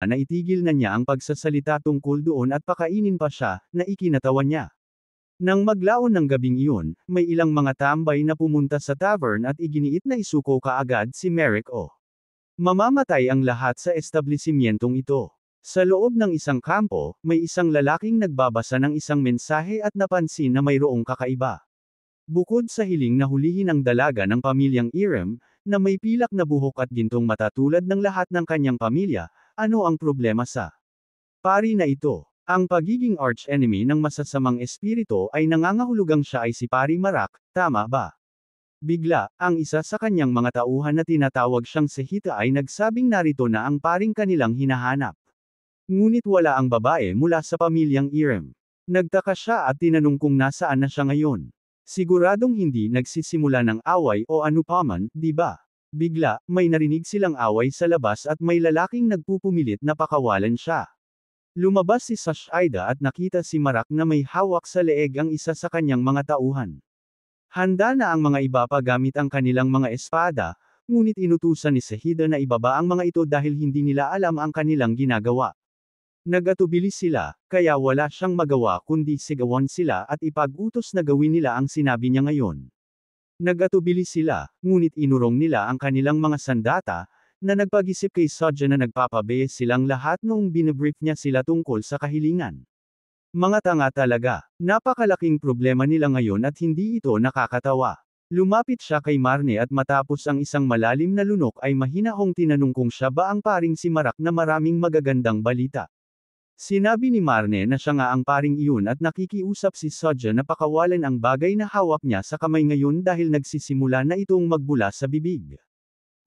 na itigil na niya ang pagsasalita tungkol doon at pakainin pa siya, na ikinatawan niya. Nang maglaon ng gabing iyon, may ilang mga tambay na pumunta sa tavern at iginiit na isuko kaagad si Merrick o mamamatay ang lahat sa establisimentong ito. Sa loob ng isang kampo, may isang lalaking nagbabasa ng isang mensahe at napansin na mayroong kakaiba. Bukod sa hiling na hulihin ang dalaga ng pamilyang Irem, na may pilak na buhok at gintong mata tulad ng lahat ng kanyang pamilya, ano ang problema sa pari na ito? Ang pagiging arch-enemy ng masasamang espiritu ay nangangahulugang siya ay si Pari Marak, tama ba? Bigla, ang isa sa kanyang mga tauhan na tinatawag siyang Sehita ay nagsabing narito na ang paring kanilang hinahanap. Ngunit wala ang babae mula sa pamilyang Irem. Nagtaka siya at tinanong kung nasaan na siya ngayon. Siguradong hindi nagsisimula ng away o anupaman, di ba? Bigla, may narinig silang away sa labas at may lalaking nagpupumilit na pakawalan siya. Lumabas si Sashida at nakita si Marak na may hawak sa leeg ang isa sa kanyang mga tauhan. Handa na ang mga iba pa gamit ang kanilang mga espada, ngunit inutusan ni Sehida na ibaba ang mga ito dahil hindi nila alam ang kanilang ginagawa. Nagatubili sila, kaya wala siyang magawa kundi sigawan sila at ipag-utos na gawin nila ang sinabi niya ngayon. Nagatubili sila, ngunit inurong nila ang kanilang mga sandata, na nagpag-isip kay Sodja na nagpapabe silang lahat noong binabrief niya sila tungkol sa kahilingan. Mga tanga talaga. Napakalaking problema nila ngayon at hindi ito nakakatawa. Lumapit siya kay Marne at matapos ang isang malalim na lunok ay mahinahong tinanong kung siya ba ang paring si Marak na maraming magagandang balita. Sinabi ni Marne na siya nga ang paring iyon at nakikiusap si Sodja na pakawalan ang bagay na hawak niya sa kamay ngayon dahil nagsisimula na itong magbula sa bibig.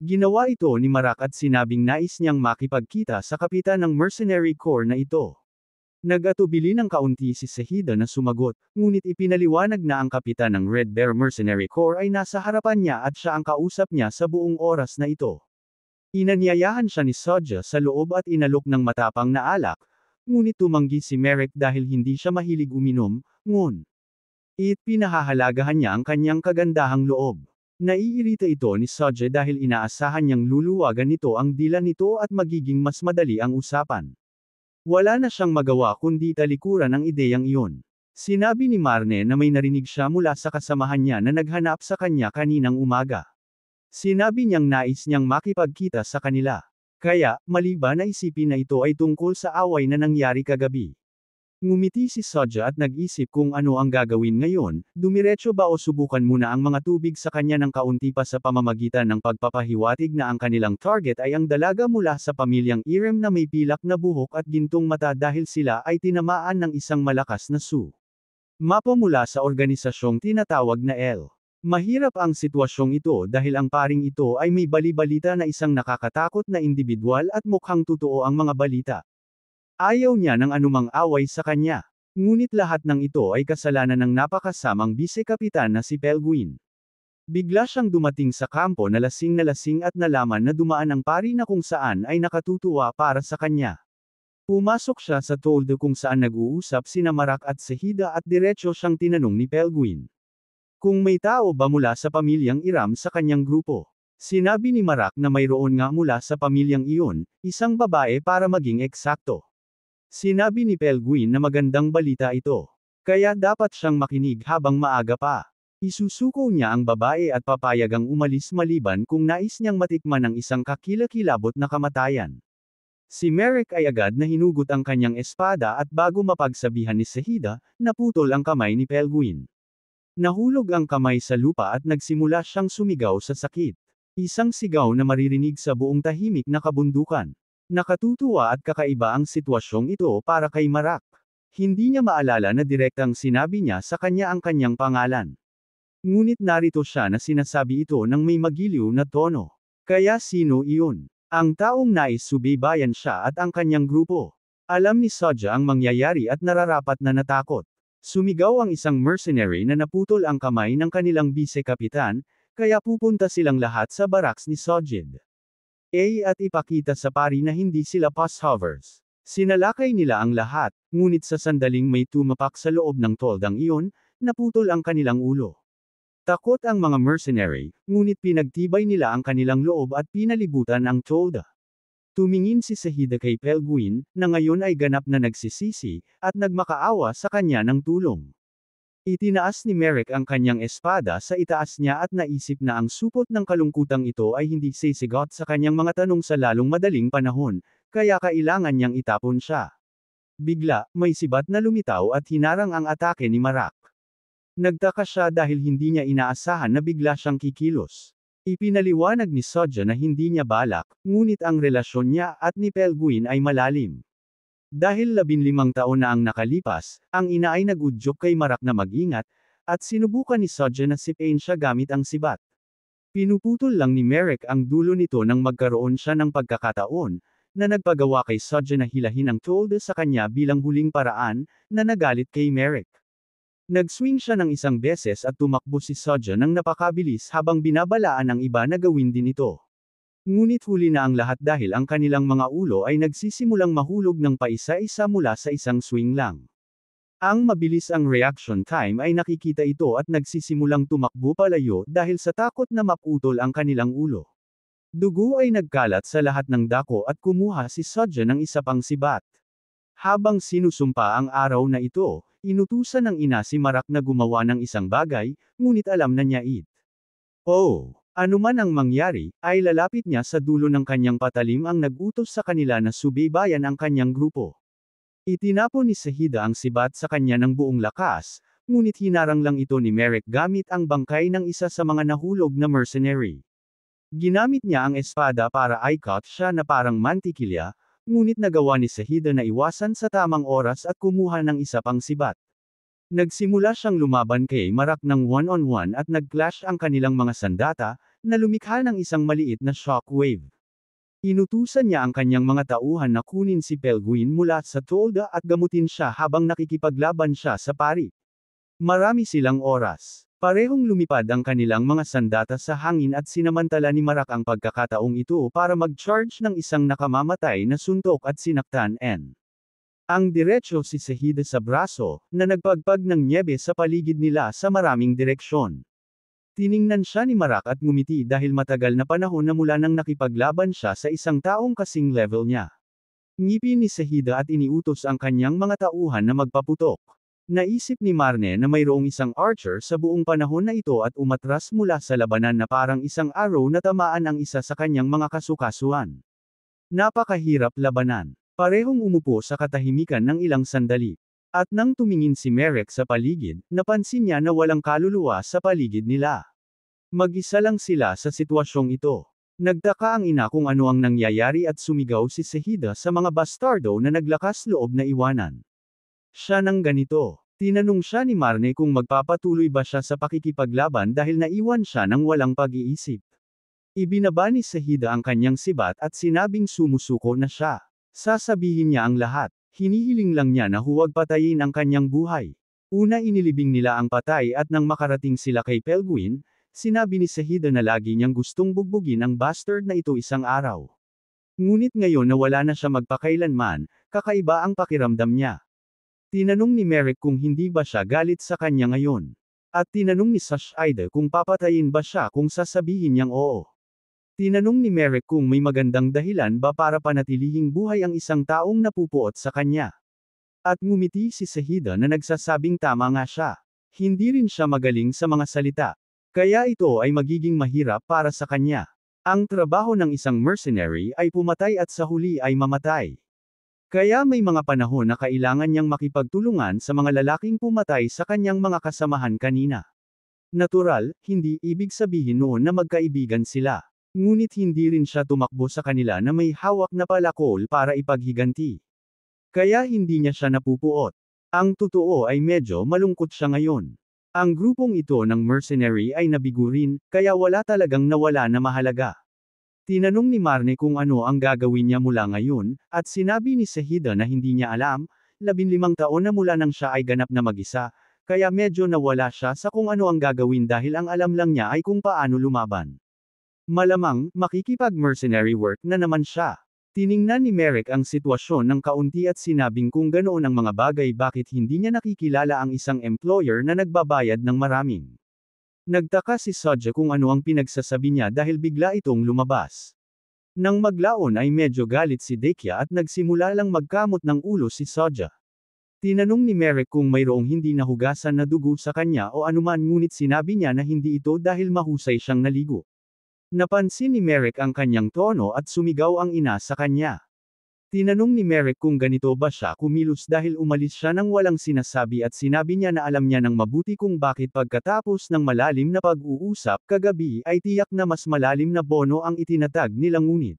Ginawa ito ni Marak at sinabing nais niyang makipagkita sa kapitan ng mercenary corps na ito. Nag-atubili ng kaunti si Sehida na sumagot, ngunit ipinaliwanag na ang kapitan ng Red Bear Mercenary Corps ay nasa harapan niya at siya ang kausap niya sa buong oras na ito. Inanyayahan siya ni Sodja sa loob at inalok ng matapang na alak, ngunit tumanggi si Merrick dahil hindi siya mahilig uminom, pinahahalagahan niya ang kanyang kagandahang loob. Naiirita ito ni Sodja dahil inaasahan niyang luluwagan nito ang dila nito at magiging mas madali ang usapan. Wala na siyang magawa kundi talikuran ang ideyang iyon. Sinabi ni Marne na may narinig siya mula sa kasamahan niya na naghanap sa kanya kaninang umaga. Sinabi niyang nais niyang makipagkita sa kanila. Kaya, mali ba na isipin na ito ay tungkol sa away na nangyari kagabi? Ngumiti si Sodja at nag-isip kung ano ang gagawin ngayon, dumiretso ba o subukan muna ang mga tubig sa kanya ng kaunti pa sa pamamagitan ng pagpapahiwatig na ang kanilang target ay ang dalaga mula sa pamilyang Irem na may pilak na buhok at gintong mata dahil sila ay tinamaan ng isang malakas na mapa mula sa organisasyong tinatawag na L. Mahirap ang sitwasyong ito dahil ang paring ito ay may bali-balita na isang nakakatakot na individual at mukhang totoo ang mga balita. Ayaw niya ng anumang away sa kanya. Ngunit lahat ng ito ay kasalanan ng napakasamang bise-kapitan na si Pelguin. Bigla siyang dumating sa kampo na lasing at nalaman na dumaan ang pari na kung saan ay nakatutuwa para sa kanya. Pumasok siya sa toldo kung saan nag-uusap sina Marak at Sehida at diretso siyang tinanong ni Pelguin kung may tao ba mula sa pamilyang Iram sa kanyang grupo. Sinabi ni Marak na mayroon nga mula sa pamilyang iyon, isang babae para maging eksakto. Sinabi ni Pelguin na magandang balita ito. Kaya dapat siyang makinig habang maaga pa. Isusuko niya ang babae at papayagang umalis maliban kung nais niyang matikman ang isang kakilakilabot na kamatayan. Si Merrick ay agad na hinugot ang kanyang espada at bago mapagsabihan ni Sehida, naputol ang kamay ni Pelguin. Nahulog ang kamay sa lupa at nagsimula siyang sumigaw sa sakit. Isang sigaw na maririnig sa buong tahimik na kabundukan. Nakatutuwa at kakaiba ang sitwasyong ito para kay Marak. Hindi niya maalala na direktang sinabi niya sa kanya ang kanyang pangalan. Ngunit narito siya na sinasabi ito ng may magiliw na tono. Kaya sino iyon? Ang taong nais subaybayan siya at ang kanyang grupo. Alam ni Sodja ang mangyayari at nararapat na natakot. Sumigaw ang isang mercenary na naputol ang kamay ng kanilang bise-kapitan, kaya pupunta silang lahat sa barracks ni Sojid. At ipakita sa pari na hindi sila passovers. Sinalakay nila ang lahat, ngunit sa sandaling may tumapak sa loob ng toldang iyon, naputol ang kanilang ulo. Takot ang mga mercenary, ngunit pinagtibay nila ang kanilang loob at pinalibutan ang tolda. Tumingin si Sahida kay Pelguin, na ngayon ay ganap na nagsisisi, at nagmakaawa sa kanya ng tulong. Itinaas ni Merrick ang kanyang espada sa itaas niya at naisip na ang supot ng kalungkutang ito ay hindi sisigot sa kanyang mga tanong sa lalong madaling panahon, kaya kailangan niyang itapon siya. Bigla, may sibat na lumitaw at hinarang ang atake ni Marak. Nagtaka siya dahil hindi niya inaasahan na bigla siyang kikilos. Ipinaliwanag ni Sodja na hindi niya balak, ngunit ang relasyon niya at ni Pelguin ay malalim. Dahil 15 taon na ang nakalipas, ang ina ay nag-udyok kay Marak na mag-ingat, at sinubukan ni Sodja na sipain siya gamit ang sibat. Pinuputol lang ni Merrick ang dulo nito nang magkaroon siya ng pagkakataon, na nagpagawa kay Sodja na hilahin ang tolda sa kanya bilang huling paraan, na nagalit kay Merrick. Nag-swing siya ng isang beses at tumakbo si Sodja ng napakabilis habang binabalaan ang iba na gawin din ito. Ngunit huli na ang lahat dahil ang kanilang mga ulo ay nagsisimulang mahulog ng paisa-isa mula sa isang swing lang. Ang mabilis ang reaction time ay nakikita ito at nagsisimulang tumakbo palayo dahil sa takot na maputol ang kanilang ulo. Dugo ay nagkalat sa lahat ng dako at kumuha si Sodja ng isa pang sibat. Habang sinusumpa ang araw na ito, inutusan ng ina si Marak na gumawa ng isang bagay, ngunit alam na niya it. Oh! Anuman ang mangyari, ay lalapit niya sa dulo ng kanyang patalim ang nag-utos sa kanila na subaybayan ang kanyang grupo. Itinapon ni Sahida ang sibat sa kanya ng buong lakas, ngunit hinarang lang ito ni Merrick gamit ang bangkay ng isa sa mga nahulog na mercenary. Ginamit niya ang espada para i-cut siya na parang mantikilya, ngunit nagawa ni Sahida na iwasan sa tamang oras at kumuha ng isa pang sibat. Nagsimula siyang lumaban kay Marak ng one-on-one at nag-clash ang kanilang mga sandata, na lumikha ng isang maliit na shockwave. Inutusan niya ang kanyang mga tauhan na kunin si Pelguin mula sa tolda at gamutin siya habang nakikipaglaban siya sa pari. Marami silang oras. Parehong lumipad ang kanilang mga sandata sa hangin at sinamantala ni Marak ang pagkakataong ito para mag-charge ng isang nakamamatay na suntok at sinaktan N. Ang diretso si Sahida sa braso, na nagpagpag ng nyebe sa paligid nila sa maraming direksyon. Tiningnan siya ni Marak at ngumiti dahil matagal na panahon na mula nang nakipaglaban siya sa isang taong kasing level niya. Ngipin ni Sahida at iniutos ang kanyang mga tauhan na magpaputok. Naisip ni Marne na mayroong isang archer sa buong panahon na ito at umatras mula sa labanan na parang isang arrow na tamaan ang isa sa kanyang mga kasukasuan. Napakahirap labanan. Parehong umupo sa katahimikan ng ilang sandali. At nang tumingin si Merrick sa paligid, napansin niya na walang kaluluwa sa paligid nila. Mag-isa lang sila sa sitwasyong ito. Nagtaka ang ina kung ano ang nangyayari at sumigaw si Sahida sa mga bastardo na naglakas loob na iwanan siya ng ganito. Tinanong siya ni Marne kung magpapatuloy ba siya sa pakikipaglaban dahil naiwan siya ng walang pag-iisip. Ibinaba ni Sahida ang kanyang sibat at sinabing sumusuko na siya. Sasabihin niya ang lahat. Hinihiling lang niya na huwag patayin ang kanyang buhay. Una inilibing nila ang patay at nang makarating sila kay Pelguin, sinabi ni Sahida na lagi niyang gustong bugbugin ang bastard na ito isang araw. Ngunit ngayon na wala na siya magpakailanman, kakaiba ang pakiramdam niya. Tinanong ni Merrick kung hindi ba siya galit sa kanya ngayon. At tinanong ni Sashida kung papatayin ba siya kung sasabihin niyang oo. Tinanong ni Merrick kung may magandang dahilan ba para panatilihing buhay ang isang taong napupuot sa kanya. At ngumiti si Sahida na nagsasabing tama nga siya. Hindi rin siya magaling sa mga salita. Kaya ito ay magiging mahirap para sa kanya. Ang trabaho ng isang mercenary ay pumatay at sa huli ay mamatay. Kaya may mga panahon na kailangan niyang makipagtulungan sa mga lalaking pumatay sa kanyang mga kasamahan kanina. Natural, hindi ibig sabihin noon na magkaibigan sila. Ngunit hindi rin siya tumakbo sa kanila na may hawak na palakol para ipaghiganti. Kaya hindi niya siya napupuot. Ang totoo ay medyo malungkot siya ngayon. Ang grupong ito ng mercenary ay nabigo rin, kaya wala talagang nawala na mahalaga. Tinanong ni Marne kung ano ang gagawin niya mula ngayon, at sinabi ni Sahida na hindi niya alam, 15 taon na mula nang siya ay ganap na mag-isa, kaya medyo nawala siya sa kung ano ang gagawin dahil ang alam lang niya ay kung paano lumaban. Malamang, makikipag-mercenary work na naman siya. Tiningnan ni Merrick ang sitwasyon ng kaunti at sinabing kung ganoon ang mga bagay bakit hindi niya nakikilala ang isang employer na nagbabayad ng maraming. Nagtaka si Sodja kung ano ang pinagsasabi niya dahil bigla itong lumabas. Nang maglaon ay medyo galit si Dekia at nagsimula lang magkamot ng ulo si Soja. Tinanong ni Merrick kung mayroong hindi nahugasan na dugo sa kanya o anuman ngunit sinabi niya na hindi ito dahil mahusay siyang naligo. Napansin ni Merrick ang kanyang tono at sumigaw ang ina sa kanya. Tinanong ni Merrick kung ganito ba siya kumilos dahil umalis siya nang walang sinasabi at sinabi niya na alam niya ng mabuti kung bakit pagkatapos ng malalim na pag-uusap kagabi ay tiyak na mas malalim na bono ang itinatag nila ngunit.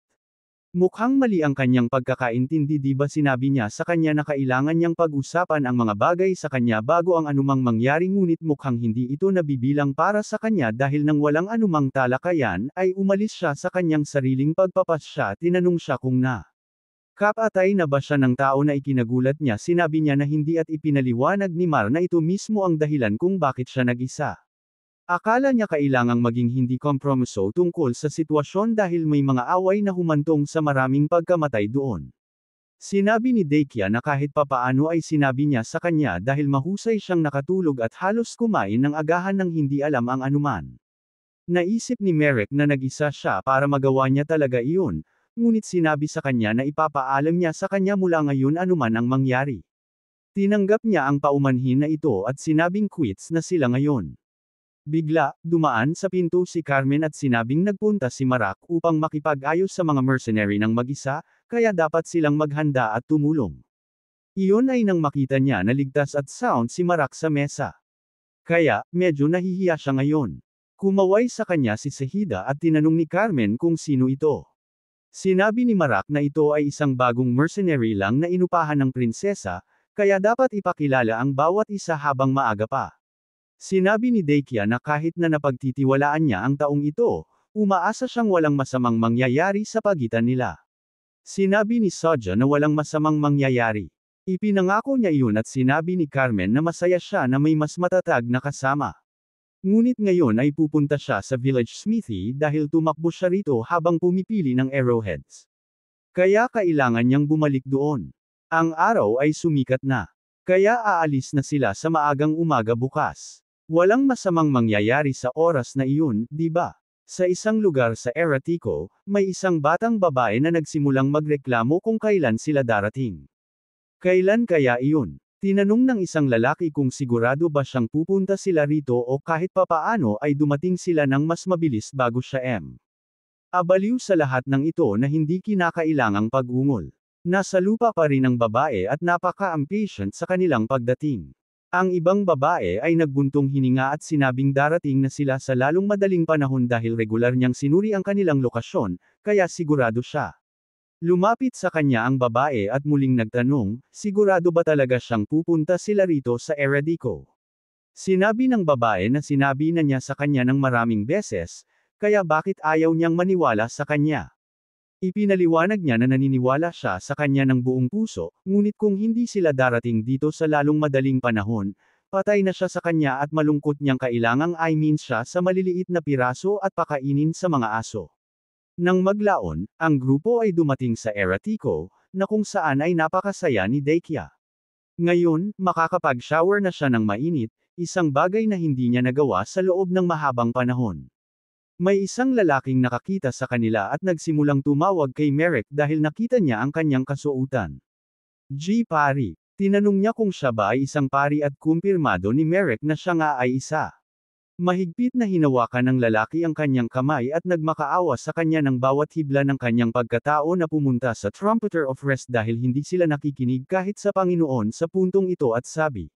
Mukhang mali ang kanyang pagkakaintindi di ba sinabi niya sa kanya na kailangan niyang pag-usapan ang mga bagay sa kanya bago ang anumang mangyari ngunit mukhang hindi ito nabibilang para sa kanya dahil nang walang anumang talakayan ay umalis siya sa kanyang sariling pagpapasya tinanong siya kung kapatay na ba siya ng tao na ikinagulat niya sinabi niya na hindi at ipinaliwanag ni Mar na ito mismo ang dahilan kung bakit siya nag-isa. Akala niya kailangang maging hindi kompromiso tungkol sa sitwasyon dahil may mga away na humantong sa maraming pagkamatay doon. Sinabi ni Dekia na kahit papaano ay sinabi niya sa kanya dahil mahusay siyang nakatulog at halos kumain ng agahan ng hindi alam ang anuman. Naisip ni Merrick na nag-isa siya para magawa niya talaga iyon. Ngunit sinabi sa kanya na ipapaalam niya sa kanya mula ngayon anuman ang mangyari. Tinanggap niya ang paumanhin na ito at sinabing quits na sila ngayon. Bigla, dumaan sa pinto si Carmen at sinabing nagpunta si Marak upang makipag-ayos sa mga mercenary ng mag-isa, kaya dapat silang maghanda at tumulong. Iyon ay nang makita niya na ligtas at sound si Marak sa mesa. Kaya, medyo nahihiya siya ngayon. Kumaway sa kanya si Sahida at tinanong ni Carmen kung sino ito. Sinabi ni Marak na ito ay isang bagong mercenary lang na inupahan ng prinsesa, kaya dapat ipakilala ang bawat isa habang maaga pa. Sinabi ni Dekia na kahit na napagtitiwalaan niya ang taong ito, umaasa siyang walang masamang mangyayari sa pagitan nila. Sinabi ni Soja na walang masamang mangyayari. Ipinangako niya iyon at sinabi ni Carmen na masaya siya na may mas matatag na kasama. Ngunit ngayon ay pupunta siya sa village smithy dahil tumakbo siya rito habang pumipili ng arrowheads. Kaya kailangan niyang bumalik doon. Ang araw ay sumikat na. Kaya aalis na sila sa maagang umaga bukas. Walang masamang mangyayari sa oras na iyon, di ba? Sa isang lugar sa Eratico, may isang batang babae na nagsimulang magreklamo kung kailan sila darating. Kailan kaya iyon? Tinanong ng isang lalaki kung sigurado ba siyang pupunta sila rito o kahit papaano ay dumating sila ng mas mabilis bago siya. Abaliw sa lahat ng ito na hindi kinakailangang pag-ungol. Nasa lupa pa rin ang babae at napaka-impatient sa kanilang pagdating. Ang ibang babae ay nagbuntong hininga at sinabing darating na sila sa lalong madaling panahon dahil regular niyang sinuri ang kanilang lokasyon, kaya sigurado siya. Lumapit sa kanya ang babae at muling nagtanong, sigurado ba talaga siyang pupunta sila rito sa Eradico? Sinabi ng babae na sinabi na niya sa kanya ng maraming beses, kaya bakit ayaw niyang maniwala sa kanya? Ipinaliwanag niya na naniniwala siya sa kanya ng buong puso, ngunit kung hindi sila darating dito sa lalong madaling panahon, patay na siya sa kanya at malungkot niyang kailangang siya sa maliliit na piraso at pakainin sa mga aso. Nang maglaon, ang grupo ay dumating sa Eratico, na kung saan ay napakasaya ni Dekia. Ngayon, makakapag-shower na siya ng mainit, isang bagay na hindi niya nagawa sa loob ng mahabang panahon. May isang lalaking nakakita sa kanila at nagsimulang tumawag kay Merrick dahil nakita niya ang kanyang kasuotan. Pari. Tinanong niya kung siya ba ay isang pari at kumpirmado ni Merrick na siya nga ay isa. Mahigpit na hinawakan ng lalaki ang kanyang kamay at nagmakaawa sa kanya ng bawat hibla ng kanyang pagkatao na pumunta sa Trumpeter of Rest dahil hindi sila nakikinig kahit sa Panginoon sa puntong ito at sabi.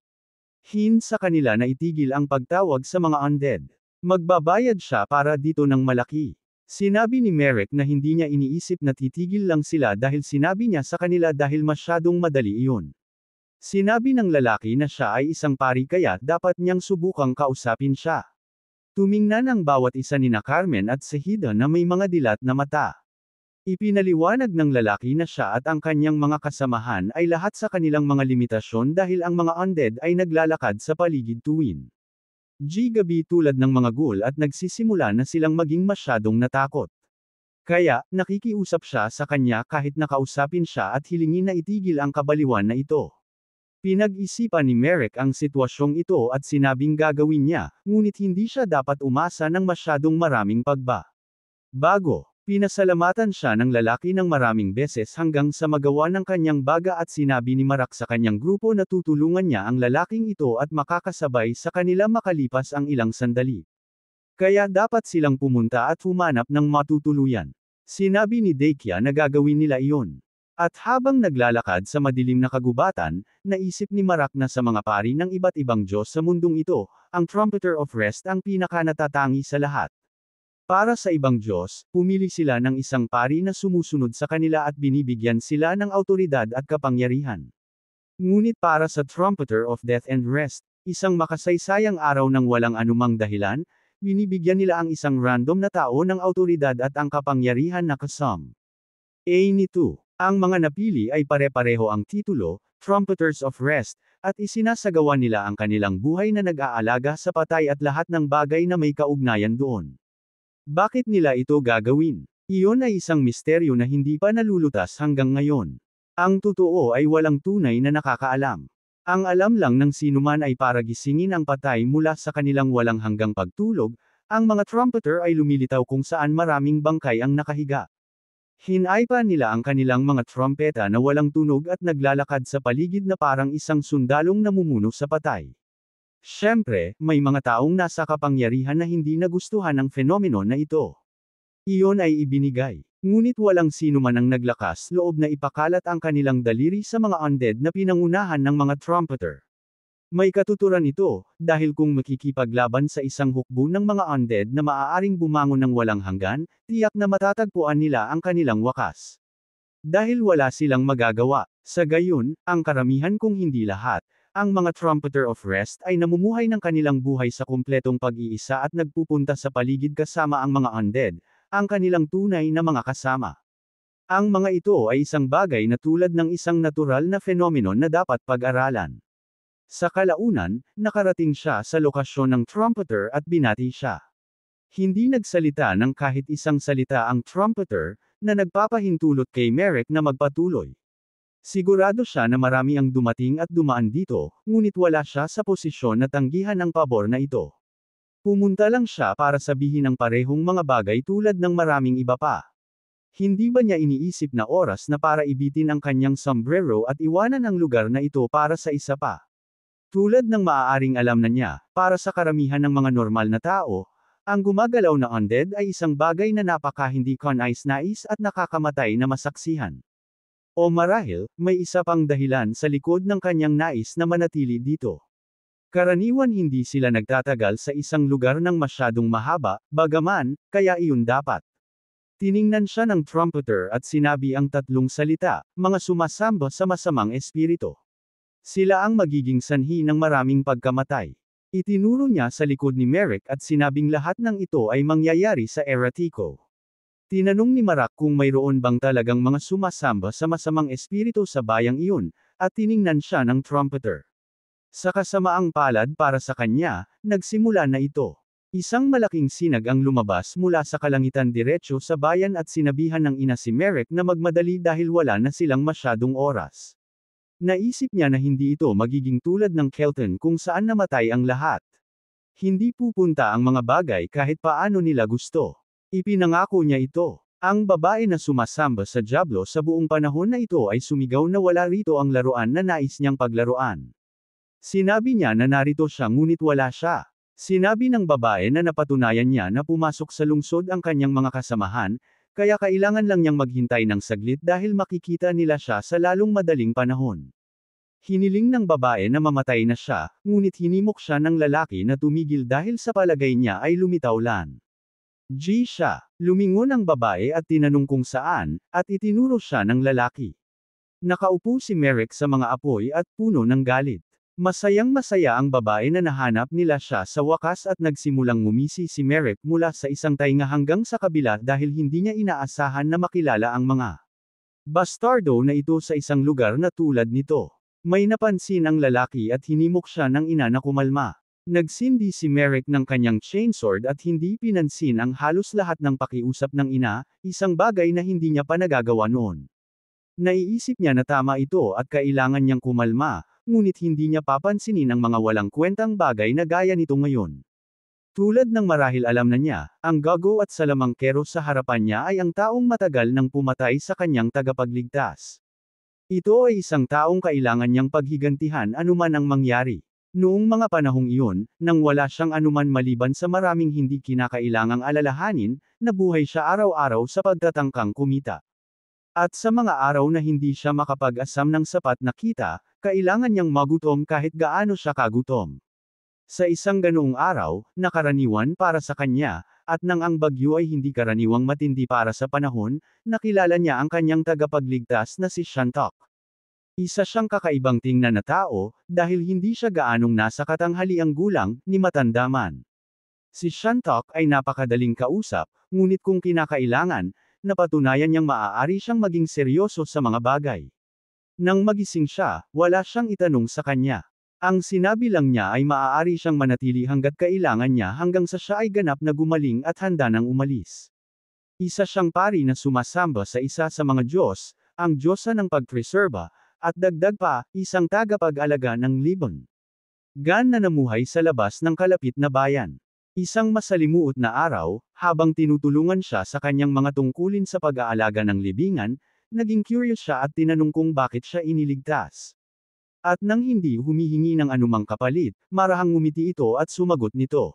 Sa kanila na itigil ang pagtawag sa mga undead. Magbabayad siya para dito ng malaki. Sinabi ni Merrick na hindi niya iniisip na titigil lang sila dahil sinabi niya sa kanila dahil masyadong madali iyon. Sinabi ng lalaki na siya ay isang pari kaya dapat niyang subukang kausapin siya. Tumingnan ang bawat isa ni Carmen at Sahida na may mga dilat na mata. Ipinaliwanag ng lalaki na siya at ang kanyang mga kasamahan ay lahat sa kanilang mga limitasyon dahil ang mga undead ay naglalakad sa paligid tuwin. Gabi tulad ng mga ghoul at nagsisimula na silang maging masyadong natakot. Kaya, nakikiusap siya sa kanya kahit nakausapin siya at hilingin na itigil ang kabaliwan na ito. Pinag-isipan ni Merrick ang sitwasyong ito at sinabing gagawin niya, ngunit hindi siya dapat umasa ng masyadong maraming bago. Pinasalamatan siya ng lalaki ng maraming beses hanggang sa magawa ng kanyang baga at sinabi ni Marak sa kanyang grupo na tutulungan niya ang lalaking ito at makakasabay sa kanila makalipas ang ilang sandali. Kaya dapat silang pumunta at humanap ng matutuluyan. Sinabi ni Dakia na gagawin nila iyon. At habang naglalakad sa madilim na kagubatan, naisip ni Marak na sa mga pari ng iba't ibang Diyos sa mundong ito, ang Trumpeter of Rest ang pinakanatatangi sa lahat. Para sa ibang Diyos, pumili sila ng isang pari na sumusunod sa kanila at binibigyan sila ng awtoridad at kapangyarihan. Ngunit para sa Trumpeter of Death and Rest, isang makasaysayang araw ng walang anumang dahilan, binibigyan nila ang isang random na tao ng awtoridad at ang kapangyarihan na kasam. nito, ang mga napili ay pare-pareho ang titulo, Trumpeters of Rest, at isinasagawa nila ang kanilang buhay na nag-aalaga sa patay at lahat ng bagay na may kaugnayan doon. Bakit nila ito gagawin? Iyon ay isang misteryo na hindi pa nalulutas hanggang ngayon. Ang totoo ay walang tunay na nakakaalam. Ang alam lang ng sinuman ay para gisingin ang patay mula sa kanilang walang hanggang pagtulog, ang mga trumpeter ay lumilitaw kung saan maraming bangkay ang nakahiga. Hinaypa nila ang kanilang mga trompeta na walang tunog at naglalakad sa paligid na parang isang sundalong namumuno sa patay. Siyempre, may mga taong nasa kapangyarihan na hindi nagustuhan ng fenomeno na ito. Iyon ay ibinigay. Ngunit walang sino man ang naglakas loob na ipakalat ang kanilang daliri sa mga undead na pinangunahan ng mga trumpeter. May katuturan ito, dahil kung makikipaglaban sa isang hukbo ng mga undead na maaaring bumangon ng walang hanggan, tiyak na matatagpuan nila ang kanilang wakas. Dahil wala silang magagawa. Sa gayon, ang karamihan kung hindi lahat, ang mga Trumpeter of Rest ay namumuhay ng kanilang buhay sa kumpletong pag-iisa at nagpupunta sa paligid kasama ang mga undead, ang kanilang tunay na mga kasama. Ang mga ito ay isang bagay na tulad ng isang natural na fenomeno na dapat pag-aralan. Sa kalaunan, nakarating siya sa lokasyon ng Trumpeter at binati siya. Hindi nagsalita ng kahit isang salita ang Trumpeter, na nagpapahintulot kay Merrick na magpatuloy. Sigurado siya na marami ang dumating at dumaan dito, ngunit wala siya sa posisyon na tanggihan ang pabor na ito. Pumunta lang siya para sabihin ang parehong mga bagay tulad ng maraming iba pa. Hindi ba niya iniisip na oras na para ibitin ang kanyang sombrero at iwanan ang lugar na ito para sa isa pa? Tulad ng maaaring alam na niya, para sa karamihan ng mga normal na tao, ang gumagalaw na undead ay isang bagay na napaka hindi kanais-nais at nakakamatay na masaksihan. O marahil, may isa pang dahilan sa likod ng kanyang nais na manatili dito. Karaniwan hindi sila nagtatagal sa isang lugar ng masyadong mahaba, bagaman, kaya iyon dapat. Tiningnan siya ng trumpeter at sinabi ang tatlong salita, mga sumasamba sa masamang espiritu. Sila ang magiging sanhi ng maraming pagkamatay. Itinuro niya sa likod ni Merrick at sinabing lahat ng ito ay mangyayari sa Eratiko. Tinanong ni Marak kung mayroon bang talagang mga sumasamba sa masamang espiritu sa bayang iyon, at tiningnan siya ng trumpeter. Sa kasamaang palad para sa kanya, nagsimula na ito. Isang malaking sinag ang lumabas mula sa kalangitan diretso sa bayan at sinabihan ng ina si Merrick na magmadali dahil wala na silang masyadong oras. Naisip niya na hindi ito magiging tulad ng Kelton kung saan namatay ang lahat. Hindi pupunta ang mga bagay kahit paano nila gusto. Ipinangako niya ito. Ang babae na sumasamba sa Diablo sa buong panahon na ito ay sumigaw na wala rito ang laruan na nais niyang paglaruan. Sinabi niya na narito siya ngunit wala siya. Sinabi ng babae na napatunayan niya na pumasok sa lungsod ang kanyang mga kasamahan, kaya kailangan lang niyang maghintay ng saglit dahil makikita nila siya sa lalong madaling panahon. Hiniling ng babae na mamatay na siya, ngunit hinimok siya ng lalaki na tumigil dahil sa palagay niya ay lumitaw lan. Siya. Lumingon ang babae at tinanong kung saan, at itinuro siya ng lalaki. Nakaupo si Merrick sa mga apoy at puno ng galit. Masayang-masaya ang babae na nahanap nila siya sa wakas at nagsimulang ngumisi si Merrick mula sa isang tainga hanggang sa kabila dahil hindi niya inaasahan na makilala ang mga bastardo na ito sa isang lugar na tulad nito. May napansin ang lalaki at hinimok siya ng ina na kumalma. Nagsindi si Merrick ng kanyang chainsword at hindi pinansin ang halos lahat ng pakiusap ng ina, isang bagay na hindi niya pa nagagawa noon. Naiisip niya na tama ito at kailangan niyang kumalma, ngunit hindi niya papansinin ang mga walang kwentang bagay na gaya nito ngayon. Tulad ng marahil alam na niya, ang gago at salamangkero sa harapan niya ay ang taong matagal nang pumatay sa kanyang tagapagligtas. Ito ay isang taong kailangan niyang paghigantihan anuman ang mangyari. Noong mga panahong iyon, nang wala siyang anuman maliban sa maraming hindi kinakailangang alalahanin, nabuhay siya araw-araw sa pagtatangkang kumita. At sa mga araw na hindi siya makapag-asam ng sapat na kita, kailangan niyang magutom kahit gaano siya kagutom. Sa isang ganoong araw, na karaniwan para sa kanya, at nang ang bagyo ay hindi karaniwang matindi para sa panahon, nakilala niya ang kanyang tagapagligtas na si Shantok. Isa siyang kakaibang tingnan na tao, dahil hindi siya gaanong nasa katanghaliang gulang, ni matanda man. Si Shantok ay napakadaling kausap, ngunit kung kinakailangan, napatunayan niyang maaari siyang maging seryoso sa mga bagay. Nang magising siya, wala siyang itanong sa kanya. Ang sinabi lang niya ay maaari siyang manatili hanggat kailangan niya hanggang sa siya ay ganap na gumaling at handa nang umalis. Isa siyang pari na sumasamba sa isa sa mga Diyos, ang Diyosa ng pagpreserba, at dagdag pa, isang tagapag-alaga ng libon. Gan na namuhay sa labas ng kalapit na bayan. Isang masalimuot na araw, habang tinutulungan siya sa kanyang mga tungkulin sa pag-aalaga ng libingan, naging curious siya at tinanong kung bakit siya iniligtas. At nang hindi humihingi ng anumang kapalit, marahang ngumiti ito at sumagot nito.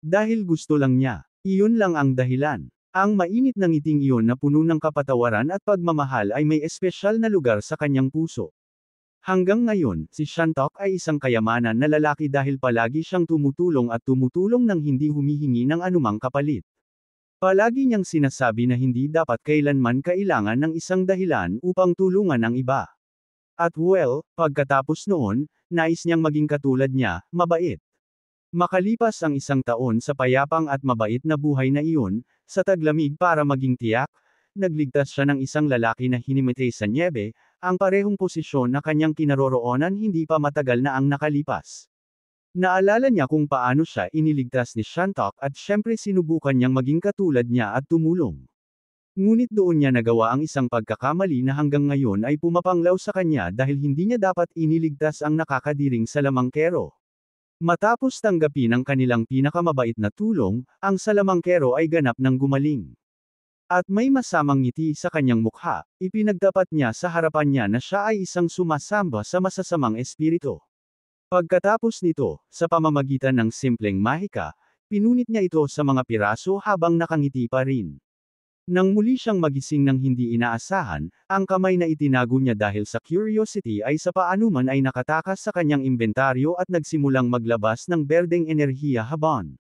Dahil gusto lang niya. Iyon lang ang dahilan. Ang mainit na ngiting iyon na puno ng kapatawaran at pagmamahal ay may espesyal na lugar sa kanyang puso. Hanggang ngayon, si Shantok ay isang kayamanan na lalaki dahil palagi siyang tumutulong nang hindi humihingi ng anumang kapalit. Palagi niyang sinasabi na hindi dapat kailanman kailangan ng isang dahilan upang tulungan ang iba. At pagkatapos noon, nais niyang maging katulad niya, mabait. Makalipas ang isang taon sa payapang at mabait na buhay na iyon, sa taglamig para maging tiyak, nagligtas siya ng isang lalaki na hinimatay sa nyebe, ang parehong posisyon na kanyang kinaroroonan hindi pa matagal na ang nakalipas. Naalala niya kung paano siya iniligtas ni Shantok at syempre sinubukan niyang maging katulad niya at tumulong. Ngunit doon niya nagawa ang isang pagkakamali na hanggang ngayon ay pumapanglaw sa kanya dahil hindi niya dapat iniligtas ang nakakadiring salamangkero. Matapos tanggapin ang kanilang pinakamabait na tulong, ang salamangkero ay ganap ng gumaling. At may masamang ngiti sa kanyang mukha, ipinagtapat niya sa harapan niya na siya ay isang sumasamba sa masasamang espiritu. Pagkatapos nito, sa pamamagitan ng simpleng mahika, pinunit niya ito sa mga piraso habang nakangiti pa rin. Nang muli siyang magising ng hindi inaasahan, ang kamay na itinago niya dahil sa curiosity ay sa paanuman ay nakatakas sa kanyang inventaryo at nagsimulang maglabas ng berdeng enerhiya habang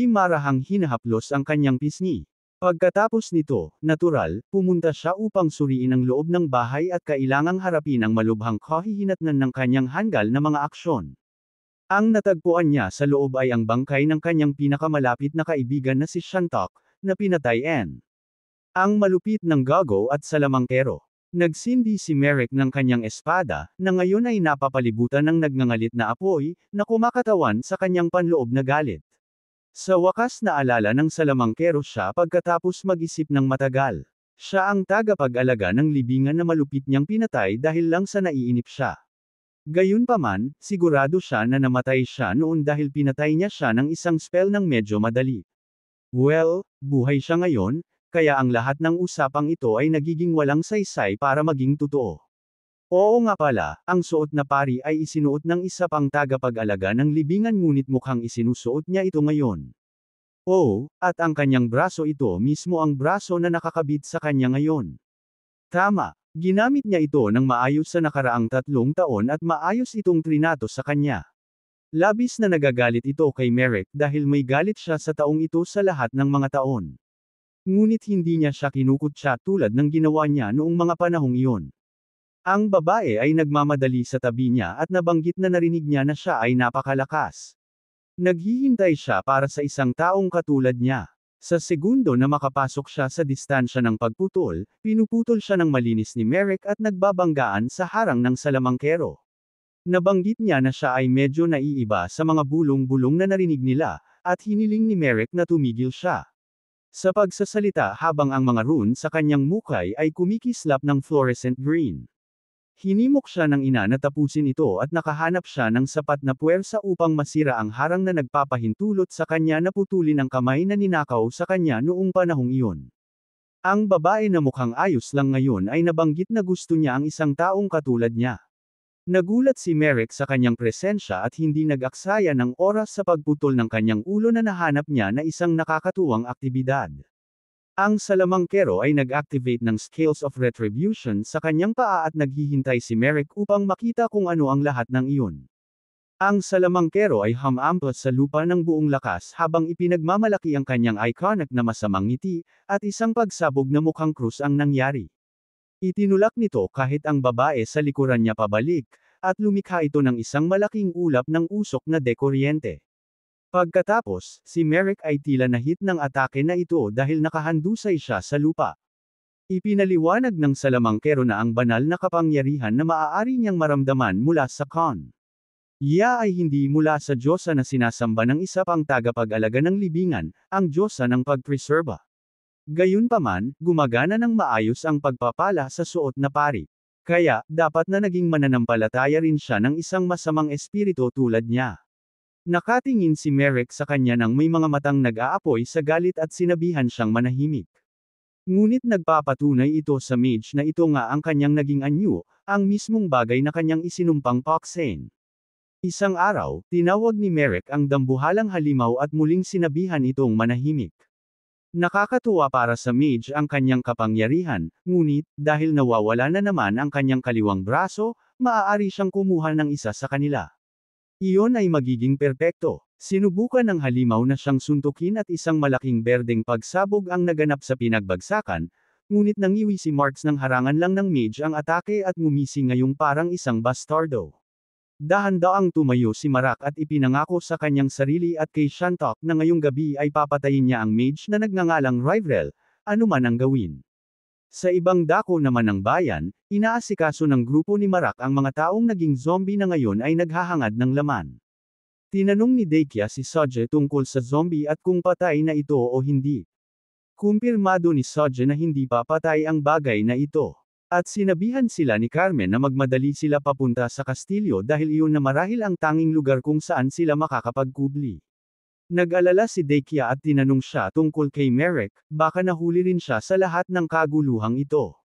marahang hinahaplos ang kanyang pisngi. Pagkatapos nito, natural, pumunta siya upang suriin ang loob ng bahay at kailangang harapin ang malubhang kahihinatnan ng kanyang hanggal na mga aksyon. Ang natagpuan niya sa loob ay ang bangkay ng kanyang pinakamalapit na kaibigan na si Shantok, na pinatay ang malupit ng gago at salamangkero. Nagsindi si Merrick ng kanyang espada, na ngayon ay napapalibutan ng nagngangalit na apoy, na kumakatawan sa kanyang panloob na galit. Sa wakas naalala ng salamangkero siya pagkatapos mag-isip ng matagal. Siya ang tagapag-alaga ng libingan na malupit niyang pinatay dahil lang sa naiinip siya. Gayunpaman, sigurado siya na namatay siya noon dahil pinatay niya siya ng isang spell ng medyo madali. Buhay siya ngayon, kaya ang lahat ng usapang ito ay nagiging walang saysay para maging totoo. Oo nga pala, ang suot na pari ay isinuot ng isa pang tagapag-alaga ng libingan ngunit mukhang isinusuot niya ito ngayon. At ang kanyang braso ito mismo ang braso na nakakabit sa kanya ngayon. Tama, ginamit niya ito ng maayos sa nakaraang 3 taon at maayos itong trinato sa kanya. Labis na nagagalit ito kay Merrick dahil may galit siya sa taong ito sa lahat ng mga taon. Ngunit hindi niya siya kinukutya tulad ng ginawa niya noong mga panahong iyon. Ang babae ay nagmamadali sa tabi niya at nabanggit na narinig niya na siya ay napakalakas. Naghihintay siya para sa isang taong katulad niya. Sa segundo na makapasok siya sa distansya ng pagputol, pinuputol siya ng malinis ni Merrick at nagbabanggaan sa harang ng salamangkero. Nabanggit niya na siya ay medyo naiiba sa mga bulong-bulong na narinig nila, at hiniling ni Merrick na tumigil siya. Sa pagsasalita habang ang mga rune sa kanyang mukay ay kumikislap ng fluorescent green. Hinimok siya ng ina na tapusin ito at nakahanap siya ng sapat na puwersa upang masira ang harang na nagpapahintulot sa kanya na putulin ang kamay na ninakaw sa kanya noong panahong iyon. Ang babae na mukhang ayos lang ngayon ay nabanggit na gusto niya ang isang taong katulad niya. Nagulat si Merrick sa kanyang presensya at hindi nag-aksaya ng oras sa pagputol ng kanyang ulo na nahanap niya na isang nakakatuwang aktibidad. Ang salamangkero ay nag-activate ng Scales of Retribution sa kanyang paa at naghihintay si Merrick upang makita kung ano ang lahat ng iyon. Ang salamangkero ay humampas sa lupa ng buong lakas habang ipinagmamalaki ang kanyang iconic na masamang ngiti, at isang pagsabog na mukhang krus ang nangyari. Itinulak nito kahit ang babae sa likuran niya pabalik, at lumikha ito ng isang malaking ulap ng usok na dekuryente. Pagkatapos, si Merrick ay tila nahit ng atake na ito dahil nakahandusay siya sa lupa. Ipinaliwanag ng salamangkero na ang banal na kapangyarihan na maaari niyang maramdaman mula sa Khan. Iya ay hindi mula sa Diyosa na sinasamba ng isa pang tagapag-alaga ng libingan, ang Diyosa ng pagpreserba. Gayunpaman, gumagana ng maayos ang pagpapala sa suot na pari. Kaya, dapat na naging mananampalataya rin siya ng isang masamang espiritu tulad niya. Nakatingin si Merrick sa kanya nang may mga matang nag-aapoy sa galit at sinabihan siyang manahimik. Ngunit nagpapatunay ito sa mage na ito nga ang kanyang naging anyo, ang mismong bagay na kanyang isinumpang paksain. Isang araw, tinawag ni Merrick ang dambuhalang halimaw at muling sinabihan itong manahimik. Nakakatuwa para sa mage ang kanyang kapangyarihan, ngunit, dahil nawawala na naman ang kanyang kaliwang braso, maaari siyang kumuha ng isa sa kanila. Iyon ay magiging perpekto. Sinubukan ng halimaw na siyang suntukin at isang malaking berdeng pagsabog ang naganap sa pinagbagsakan, ngunit nangiwi si Marks ng harangan lang ng mage ang atake at ngumisi ngayong parang isang bastardo. Dahan-daang tumayo si Marak at ipinangako sa kanyang sarili at kay Shantok na ngayong gabi ay papatayin niya ang mage na nagngangalang Rivrel, anuman ang gawin. Sa ibang dako naman ng bayan, inaasikaso ng grupo ni Marak ang mga taong naging zombie na ngayon ay naghahangad ng laman. Tinanong ni Deikia si Soje tungkol sa zombie at kung patay na ito o hindi. Kumpirmado ni Soje na hindi pa patay ang bagay na ito. At sinabihan sila ni Carmen na magmadali sila papunta sa kastilyo dahil iyon na marahil ang tanging lugar kung saan sila makakapagkubli. Nag-alala si Deikia at tinanong siya tungkol kay Merrick, baka nahuli rin siya sa lahat ng kaguluhang ito.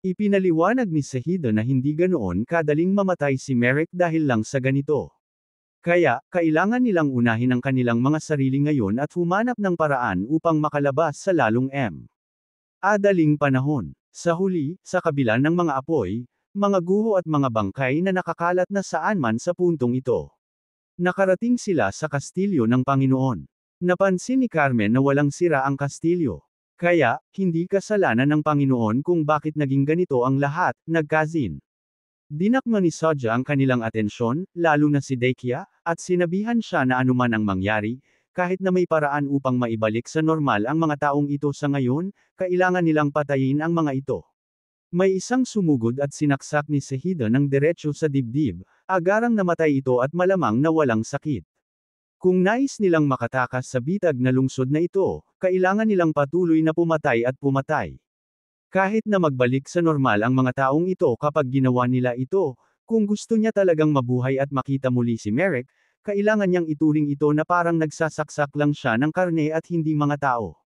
Ipinaliwanag ni Sahida na hindi ganoon kadaling mamatay si Merrick dahil lang sa ganito. Kaya, kailangan nilang unahin ang kanilang mga sarili ngayon at humanap ng paraan upang makalabas sa lalong adaling panahon. Sa huli, sa kabila ng mga apoy, mga guho at mga bangkay na nakakalat na saan man sa puntong ito. Nakarating sila sa kastilyo ng Panginoon. Napansin ni Carmen na walang sira ang kastilyo. Kaya, hindi kasalanan ng Panginoon kung bakit naging ganito ang lahat, nagkazin. Dinakma ni Soja ang kanilang atensyon, lalo na si Deikia, at sinabihan siya na anuman ang mangyari, kahit na may paraan upang maibalik sa normal ang mga taong ito sa ngayon, kailangan nilang patayin ang mga ito. May isang sumugod at sinaksak ni Sahida ng diretso sa dibdib, agarang namatay ito at malamang na walang sakit. Kung nais nilang makatakas sa bitag na lungsod na ito, kailangan nilang patuloy na pumatay at pumatay. Kahit na magbalik sa normal ang mga taong ito kapag ginawa nila ito, kung gusto niya talagang mabuhay at makita muli si Merrick, kailangan niyang ituring ito na parang nagsasaksak lang siya ng karne at hindi mga tao.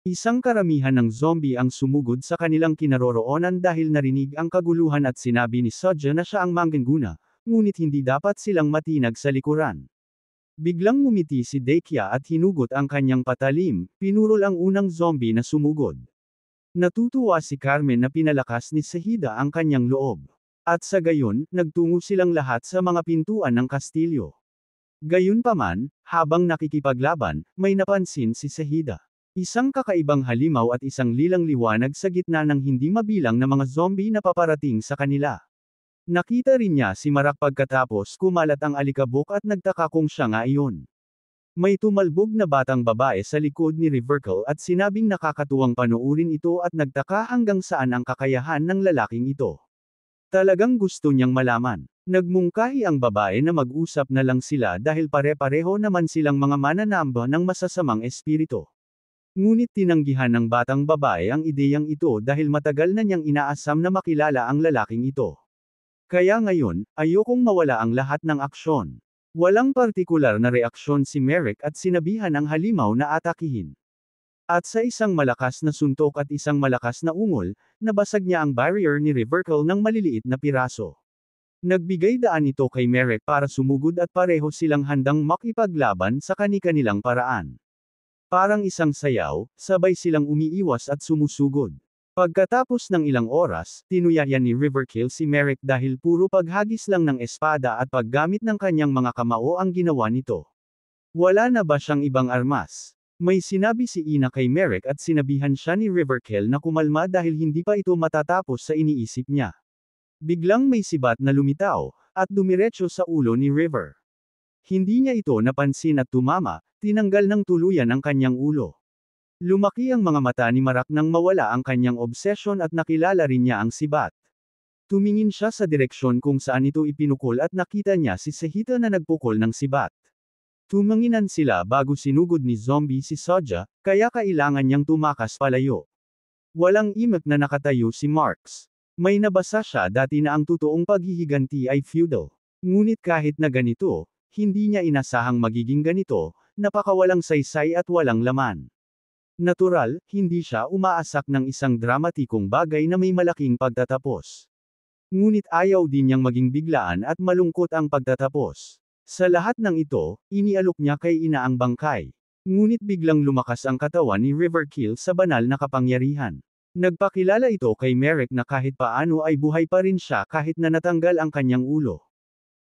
Isang karamihan ng zombie ang sumugod sa kanilang kinaroroonan dahil narinig ang kaguluhan at sinabi ni Soja na siya ang mangguna, ngunit hindi dapat silang matinag sa likuran. Biglang ngumiti si Deikia at hinugot ang kanyang patalim, pinurol ang unang zombie na sumugod. Natutuwa si Carmen na pinalakas ni Sahida ang kanyang loob. At sa gayon, nagtungo silang lahat sa mga pintuan ng kastilyo. Gayunpaman, habang nakikipaglaban, may napansin si Sahida. Isang kakaibang halimaw at isang lilang liwanag sa gitna ng hindi mabilang na mga zombie na paparating sa kanila. Nakita rin niya si Marak pagkatapos kumalat ang alikabok at nagtaka kung siya nga iyon. May tumalbog na batang babae sa likod ni Riverkel at sinabing nakakatuwang panuurin ito at nagtaka hanggang saan ang kakayahan ng lalaking ito. Talagang gusto niyang malaman. Nagmungkahi ang babae na mag-usap na lang sila dahil pare-pareho naman silang mga mananamba ng masasamang espiritu. Ngunit tinanggihan ng batang babae ang ideyang ito dahil matagal na niyang inaasam na makilala ang lalaking ito. Kaya ngayon, ayokong mawala ang lahat ng aksyon. Walang partikular na reaksyon si Merrick at sinabihan ang halimaw na atakihin. At sa isang malakas na suntok at isang malakas na ungol, nabasag niya ang barrier ni Riverkill ng maliliit na piraso. Nagbigay daan ito kay Merrick para sumugod at pareho silang handang makipaglaban sa kani-kanilang paraan. Parang isang sayaw, sabay silang umiiwas at sumusugod. Pagkatapos ng ilang oras, tinuyayan ni Riverkill si Merrick dahil puro paghagis lang ng espada at paggamit ng kanyang mga kamao ang ginawa nito. Wala na ba siyang ibang armas? May sinabi si Ina kay Merrick at sinabihan siya ni Riverkill na kumalma dahil hindi pa ito matatapos sa iniisip niya. Biglang may sibat na lumitaw, at dumiretso sa ulo ni River. Hindi niya ito napansin at tumama, tinanggal ng tuluyan ang kanyang ulo. Lumaki ang mga mata ni Marak nang mawala ang kanyang obsesyon at nakilala rin niya ang sibat. Tumingin siya sa direksyon kung saan ito ipinukol at nakita niya si Sehita na nagpukol ng sibat. Tumanginan sila bago sinugod ni zombie si Soja, kaya kailangan niyang tumakas palayo. Walang imak na nakatayo si Marks. May nabasa siya dati na ang totoong paghihiganti ay feudal. Ngunit kahit na ganito, hindi niya inasahang magiging ganito, napakawalang saysay at walang laman. Natural, hindi siya umaasak ng isang dramatikong bagay na may malaking pagtatapos. Ngunit ayaw din niyang maging biglaan at malungkot ang pagtatapos. Sa lahat ng ito, inialok niya kay Ina ang bangkay. Ngunit biglang lumakas ang katawan ni Riverkill sa banal na kapangyarihan. Nagpakilala ito kay Merrick na kahit paano ay buhay pa rin siya kahit na natanggal ang kanyang ulo.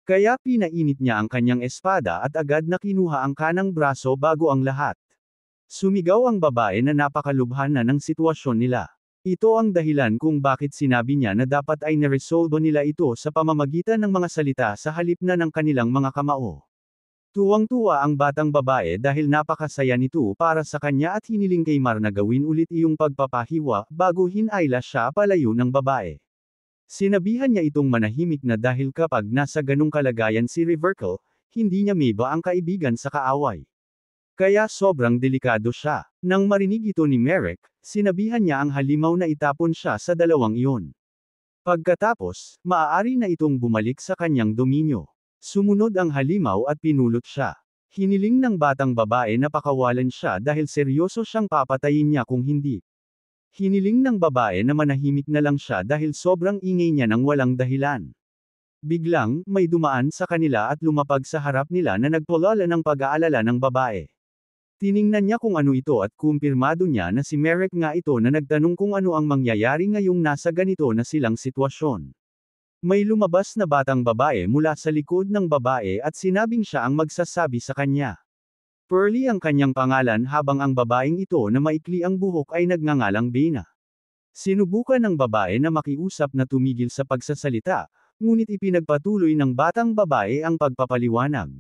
Kaya pinainit niya ang kanyang espada at agad na kinuha ang kanang braso bago ang lahat. Sumigaw ang babae na napakalubha na ng sitwasyon nila. Ito ang dahilan kung bakit sinabi niya na dapat ay naresolbo nila ito sa pamamagitan ng mga salita sa halip na ng kanilang mga kamao. Tuwang-tuwa ang batang babae dahil napakasaya nito para sa kanya at hiniling kay Mar na gawin ulit iyong pagpapahiwa bago hinayla siya palayo ng babae. Sinabihan niya itong manahimik na dahil kapag nasa ganung kalagayan si Riverkill, hindi niya meba ang kaibigan sa kaaway. Kaya sobrang delikado siya. Nang marinig ito ni Merrick, sinabihan niya ang halimaw na itapon siya sa dalawang iyon. Pagkatapos, maaari na itong bumalik sa kanyang dominyo. Sumunod ang halimaw at pinulot siya. Hiniling ng batang babae na pakawalan siya dahil seryoso siyang papatayin niya kung hindi. Hiniling ng babae na manahimik na lang siya dahil sobrang ingay niya nang walang dahilan. Biglang, may dumaan sa kanila at lumapag sa harap nila na nagpulala ng pag-aalala ng babae. Tiningnan niya kung ano ito at kumpirmado niya na si Merrick nga ito na nagtanong kung ano ang mangyayari ngayong nasa ganito na silang sitwasyon. May lumabas na batang babae mula sa likod ng babae at sinabing siya ang magsasabi sa kanya. Pearly ang kanyang pangalan habang ang babaeng ito na maikli ang buhok ay nagngangalang Bena. Sinubukan ng babae na makiusap na tumigil sa pagsasalita, ngunit ipinagpatuloy ng batang babae ang pagpapaliwanag.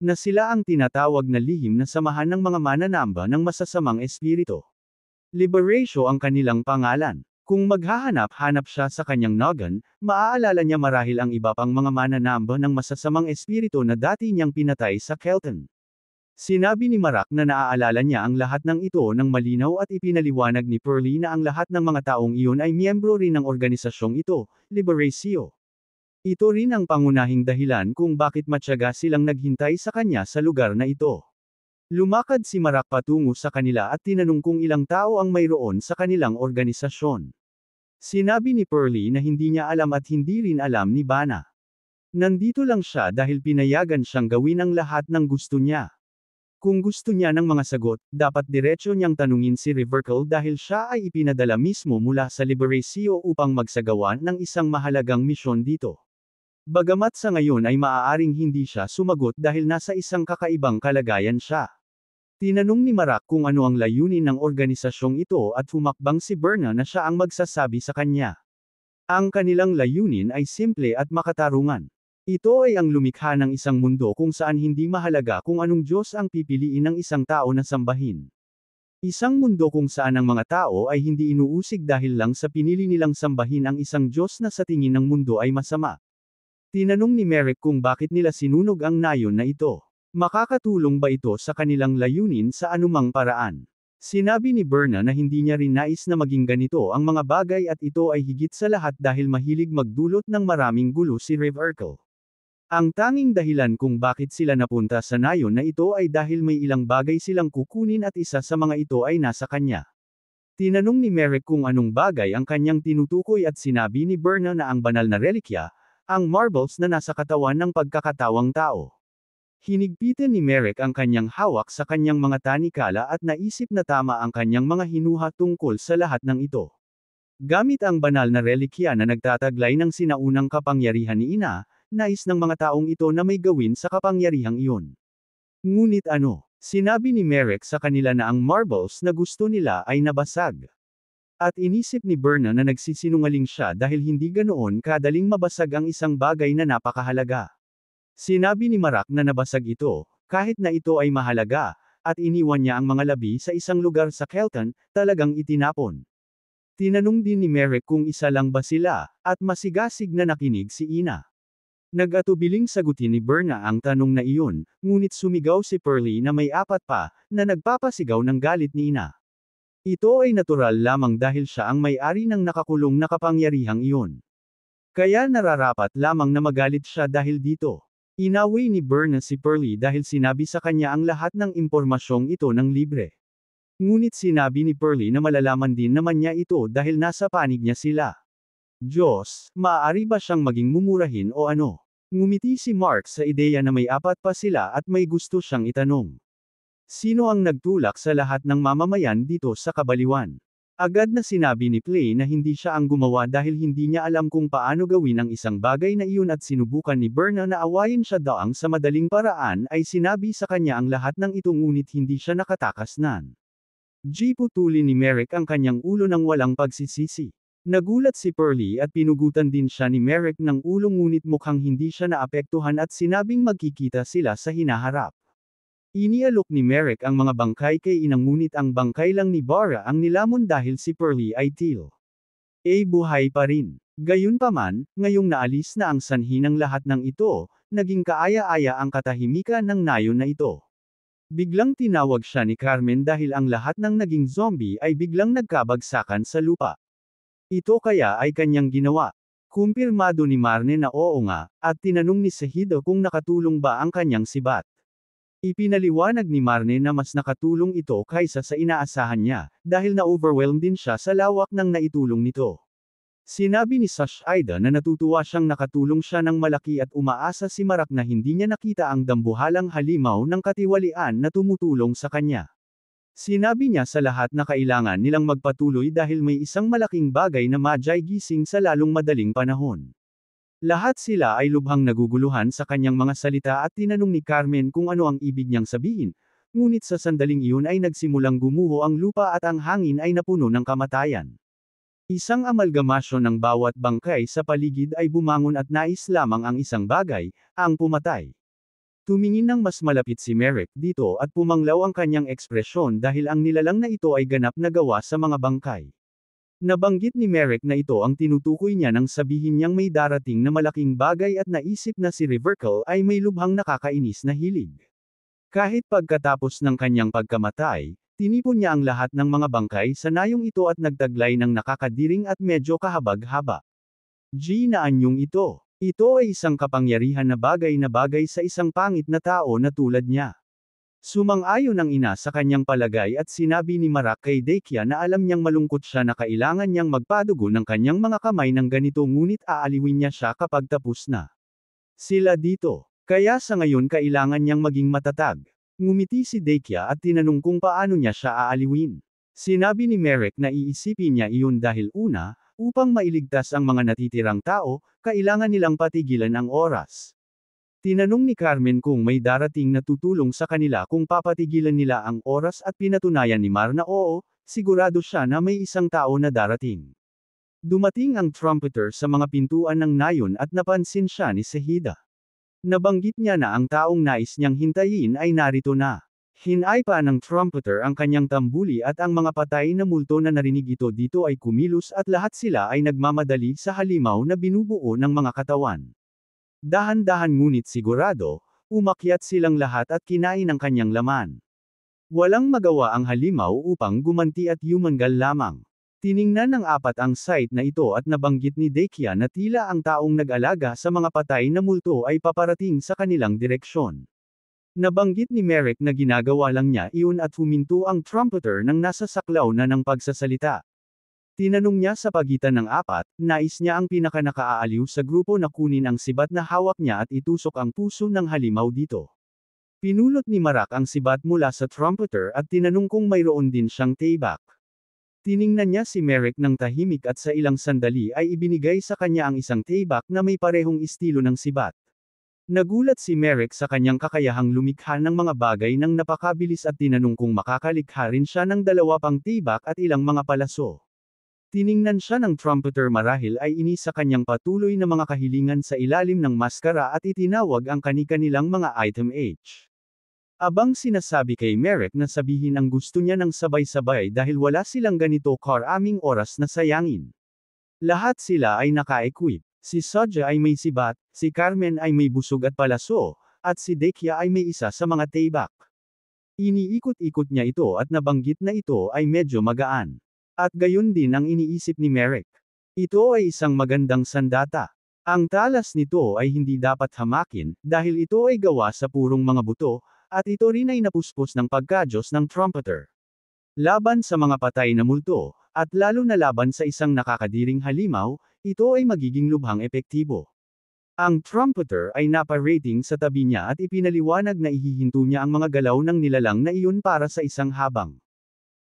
Na sila ang tinatawag na lihim na samahan ng mga mananamba ng masasamang espiritu. Liberatio ang kanilang pangalan. Kung maghahanap-hanap siya sa kanyang noggin, maaalala niya marahil ang iba pang mga mananamba ng masasamang espiritu na dati niyang pinatay sa Kelton. Sinabi ni Marak na naaalala niya ang lahat ng ito ng malinaw at ipinaliwanag ni Pearly na ang lahat ng mga taong iyon ay miyembro rin ng organisasyong ito, Liberatio. Ito rin ang pangunahing dahilan kung bakit matyaga silang naghintay sa kanya sa lugar na ito. Lumakad si Marak patungo sa kanila at tinanong kung ilang tao ang mayroon sa kanilang organisasyon. Sinabi ni Pearly na hindi niya alam at hindi rin alam ni Bana. Nandito lang siya dahil pinayagan siyang gawin ang lahat ng gusto niya. Kung gusto niya ng mga sagot, dapat diretso niyang tanungin si Riverkill dahil siya ay ipinadala mismo mula sa Liberatio upang magsagawa ng isang mahalagang misyon dito. Bagamat sa ngayon ay maaaring hindi siya sumagot dahil nasa isang kakaibang kalagayan siya. Tinanong ni Marak kung ano ang layunin ng organisasyong ito at humakbang si Berna na siya ang magsasabi sa kanya. Ang kanilang layunin ay simple at makatarungan. Ito ay ang lumikha ng isang mundo kung saan hindi mahalaga kung anong Diyos ang pipiliin ng isang tao na sambahin. Isang mundo kung saan ang mga tao ay hindi inuusig dahil lang sa pinili nilang sambahin ang isang Diyos na sa tingin ng mundo ay masama. Tinanong ni Merrick kung bakit nila sinunog ang nayon na ito. Makakatulong ba ito sa kanilang layunin sa anumang paraan? Sinabi ni Berna na hindi niya rin nais na maging ganito ang mga bagay at ito ay higit sa lahat dahil mahilig magdulot ng maraming gulo si Rev Urkel. Ang tanging dahilan kung bakit sila napunta sa nayon na ito ay dahil may ilang bagay silang kukunin at isa sa mga ito ay nasa kanya. Tinanong ni Merrick kung anong bagay ang kanyang tinutukoy at sinabi ni Berna na ang banal na relikya, ang marbles na nasa katawan ng pagkakatawang tao. Hinigpitan ni Merrick ang kanyang hawak sa kanyang mga tanikala at naisip na tama ang kanyang mga hinuha tungkol sa lahat ng ito. Gamit ang banal na relikya na nagtataglay ng sinaunang kapangyarihan ni Ina, nais ng mga taong ito na may gawin sa kapangyarihang iyon. Ngunit ano? Sinabi ni Merrick sa kanila na ang marbles na gusto nila ay nabasag. At inisip ni Berna na nagsisinungaling siya dahil hindi ganoon kadaling mabasag ang isang bagay na napakahalaga. Sinabi ni Marak na nabasag ito, kahit na ito ay mahalaga, at iniwan niya ang mga labi sa isang lugar sa Kelton, talagang itinapon. Tinanong din ni Merrick kung isa lang ba sila, at masigasig na nakinig si Ina. Nag-atubiling sagutin ni Berna ang tanong na iyon, ngunit sumigaw si Pearlie na may apat pa, na nagpapasigaw ng galit ni Ina. Ito ay natural lamang dahil siya ang may-ari ng nakakulong na kapangyarihang iyon. Kaya nararapat lamang na magalit siya dahil dito. Inaway ni Berna si Pearlie dahil sinabi sa kanya ang lahat ng impormasyong ito ng libre. Ngunit sinabi ni Pearlie na malalaman din naman niya ito dahil nasa panig niya sila. Diyos, maaari ba siyang maging mumurahin o ano? Ngumiti si Mark sa ideya na may apat pa sila at may gusto siyang itanong. Sino ang nagtulak sa lahat ng mamamayan dito sa kabaliwan? Agad na sinabi ni Play na hindi siya ang gumawa dahil hindi niya alam kung paano gawin ang isang bagay na iyon at sinubukan ni Berna na awayin siya daang sa madaling paraan ay sinabi sa kanya ang lahat ng ito ngunit hindi siya nakatakas nan. Putuli ni Merrick ang kanyang ulo ng walang pagsisisi. Nagulat si Pearlie at pinugutan din siya ni Merrick ng ulo ngunit mukhang hindi siya naapektuhan at sinabing magkikita sila sa hinaharap. Inialok ni Merrick ang mga bangkay kay Ina ngunit ang bangkay lang ni Bara ang nilamon dahil si Pearlie ay teal. Buhay pa rin. Gayunpaman, ngayong naalis na ang sanhi ng lahat ng ito, naging kaaya-aya ang katahimikan ng nayon na ito. Biglang tinawag siya ni Carmen dahil ang lahat ng naging zombie ay biglang nagkabagsakan sa lupa. Ito kaya ay kanyang ginawa. Kumpirmado ni Marne na oo nga, at tinanong ni Sahida kung nakatulong ba ang kanyang sibat. Ipinaliwanag ni Marne na mas nakatulong ito kaysa sa inaasahan niya, dahil na-overwhelmed din siya sa lawak ng naitulong nito. Sinabi ni Sash Aida na natutuwa siyang nakatulong siya ng malaki at umaasa si Marak na hindi niya nakita ang dambuhalang halimaw ng katiwalian na tumutulong sa kanya. Sinabi niya sa lahat na kailangan nilang magpatuloy dahil may isang malaking bagay na madyay gising sa lalong madaling panahon. Lahat sila ay lubhang naguguluhan sa kanyang mga salita at tinanong ni Carmen kung ano ang ibig niyang sabihin, ngunit sa sandaling iyon ay nagsimulang gumuho ang lupa at ang hangin ay napuno ng kamatayan. Isang amalgamasyon ng bawat bangkay sa paligid ay bumangon at nais lamang ang isang bagay, ang pumatay. Tumingin ng mas malapit si Merrick dito at pumanglaw ang kanyang ekspresyon dahil ang nilalang na ito ay ganap na gawa sa mga bangkay. Nabanggit ni Merrick na ito ang tinutukoy niya nang sabihin niyang may darating na malaking bagay at naisip na si Riverkel ay may lubhang nakakainis na hilig. Kahit pagkatapos ng kanyang pagkamatay, tinipon niya ang lahat ng mga bangkay sa nayong ito at nagtaglay ng nakakadiring at medyo kahabag-haba. Na anyong ito. Ito ay isang kapangyarihan na bagay sa isang pangit na tao na tulad niya. Sumang-ayon ang ina sa kanyang palagay at sinabi ni Marak kay Dekia na alam niyang malungkot siya na kailangan niyang magpadugo ng kanyang mga kamay ng ganito ngunit aaliwin niya siya kapag tapos na. Sila dito. Kaya sa ngayon kailangan niyang maging matatag. Ngumiti si Dekia at tinanong kung paano niya siya aaliwin. Sinabi ni Merrick na iisipin niya iyon dahil una, upang mailigtas ang mga natitirang tao, kailangan nilang patigilan ang oras. Tinanong ni Carmen kung may darating na tutulong sa kanila kung papatigilan nila ang oras at pinatunayan ni Mar na oo, sigurado siya na may isang tao na darating. Dumating ang trumpeter sa mga pintuan ng nayon at napansin siya ni Sahida. Nabanggit niya na ang taong nais niyang hintayin ay narito na. Hinay pa ng trumpeter ang kanyang tambuli at ang mga patay na multo na narinig ito dito ay kumilos at lahat sila ay nagmamadali sa halimaw na binubuo ng mga katawan. Dahan-dahan ngunit sigurado, umakyat silang lahat at kinain ang kanyang laman. Walang magawa ang halimaw upang gumanti at yumangal lamang. Tiningnan ng apat ang site na ito at nabanggit ni Dekia na tila ang taong nag-alaga sa mga patay na multo ay paparating sa kanilang direksyon. Nabanggit ni Merrick na ginagawa lang niya iyon at huminto ang trumpeter nang nasa saklaw na ng pagsasalita. Tinanong niya sa pagitan ng apat, nais niya ang pinakanakaaaliw sa grupo na kunin ang sibat na hawak niya at itusok ang puso ng halimaw dito. Pinulot ni Marak ang sibat mula sa trumpeter at tinanong kung mayroon din siyang tayback. Tiningnan niya si Merrick ng tahimik at sa ilang sandali ay ibinigay sa kanya ang isang tayback na may parehong estilo ng sibat. Nagulat si Merrick sa kanyang kakayahang lumikha ng mga bagay ng napakabilis at tinanong kung makakalikha rin siya ng dalawa pang tayback at ilang mga palaso. Tiningnan siya ng trumpeter marahil ay ini sa kanyang patuloy na mga kahilingan sa ilalim ng maskara at itinawag ang kani-kanilang mga item H. Abang sinasabi kay Merrick na sabihin ang gusto niya ng sabay-sabay dahil wala silang ganito karaming oras na sayangin. Lahat sila ay naka-equip. Si Sodja ay may sibat, si Carmen ay may busog at palaso, at si Dekia ay may isa sa mga tayback. Iniikot-ikot niya ito at nabanggit na ito ay medyo magaan. At gayon din ang iniisip ni Merrick. Ito ay isang magandang sandata. Ang talas nito ay hindi dapat hamakin, dahil ito ay gawa sa purong mga buto, at ito rin ay napuspos ng pagkadyos ng trumpeter. Laban sa mga patay na multo, at lalo na laban sa isang nakakadiring halimaw, ito ay magiging lubhang epektibo. Ang trumpeter ay napa-rating sa tabi niya at ipinaliwanag na ihihinto niya ang mga galaw ng nilalang na iyon para sa isang habang.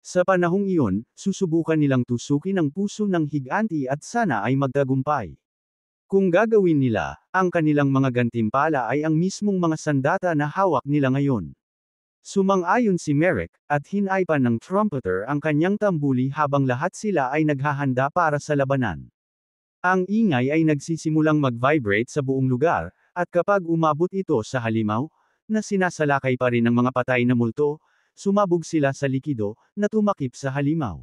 Sa panahong iyon, susubukan nilang tusukin ang puso ng higanti at sana ay magtagumpay. Kung gagawin nila, ang kanilang mga gantimpala ay ang mismong mga sandata na hawak nila ngayon. Sumang-ayon si Merrick, at hinaypan ng trumpeter ang kanyang tambuli habang lahat sila ay naghahanda para sa labanan. Ang ingay ay nagsisimulang mag-vibrate sa buong lugar, at kapag umabot ito sa halimaw, na sinasalakay pa rin ng mga patay na multo, sumabog sila sa likido, na tumakip sa halimaw.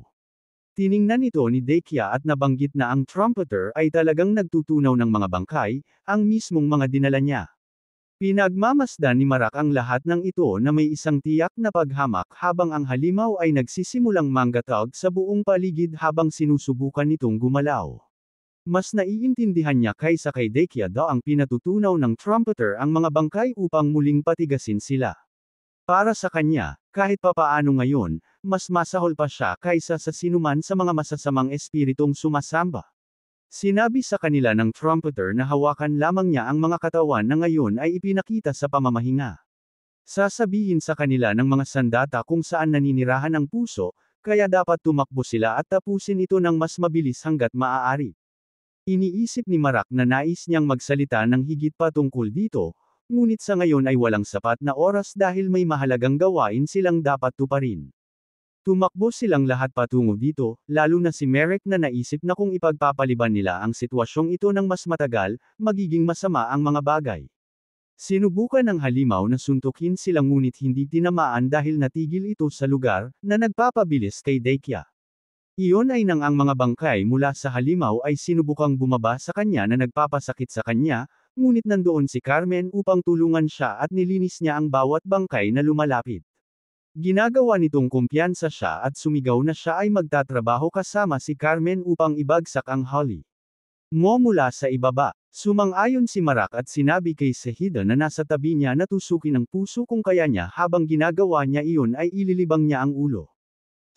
Tiningnan ito ni Dekia at nabanggit na ang trumpeter ay talagang nagtutunaw ng mga bangkay, ang mismong mga dinala niya. Pinagmamasdan ni Marak ang lahat ng ito na may isang tiyak na paghamak habang ang halimaw ay nagsisimulang manggatag sa buong paligid habang sinusubukan nitong gumalaw. Mas naiintindihan niya kaysa kay Dekia daw ang pinatutunaw ng trumpeter ang mga bangkay upang muling patigasin sila. Para sa kanya, kahit papaano ngayon, mas masahol pa siya kaysa sa sinuman sa mga masasamang espiritong sumasamba. Sinabi sa kanila ng trumpeter na hawakan lamang niya ang mga katawan na ngayon ay ipinakita sa pamamahinga. Sasabihin sa kanila ng mga sandata kung saan naninirahan ang puso, kaya dapat tumakbo sila at tapusin ito ng mas mabilis hanggat maaari. Iniisip ni Marak na nais niyang magsalita ng higit pa tungkol dito, ngunit sa ngayon ay walang sapat na oras dahil may mahalagang gawain silang dapat tuparin. Tumakbo silang lahat patungo dito, lalo na si Merrick na naisip na kung ipagpapaliban nila ang sitwasyong ito ng mas matagal, magiging masama ang mga bagay. Sinubukan ng halimaw na suntukin sila ngunit hindi tinamaan dahil natigil ito sa lugar, na nagpapabilis kay Dekia. Iyon ay nang ang mga bangkay mula sa halimaw ay sinubukang bumaba sa kanya na nagpapasakit sa kanya, ngunit nandoon si Carmen upang tulungan siya at nilinis niya ang bawat bangkay na lumalapit. Ginagawa nitong kumpiyansa siya at sumigaw na siya ay magtatrabaho kasama si Carmen upang ibagsak ang Holly. Mula sa ibaba, sumang-ayon si Marak at sinabi kay Sehida na nasa tabi niya na tusukin ang puso kung kaya niya habang ginagawa niya iyon ay ililibang niya ang ulo.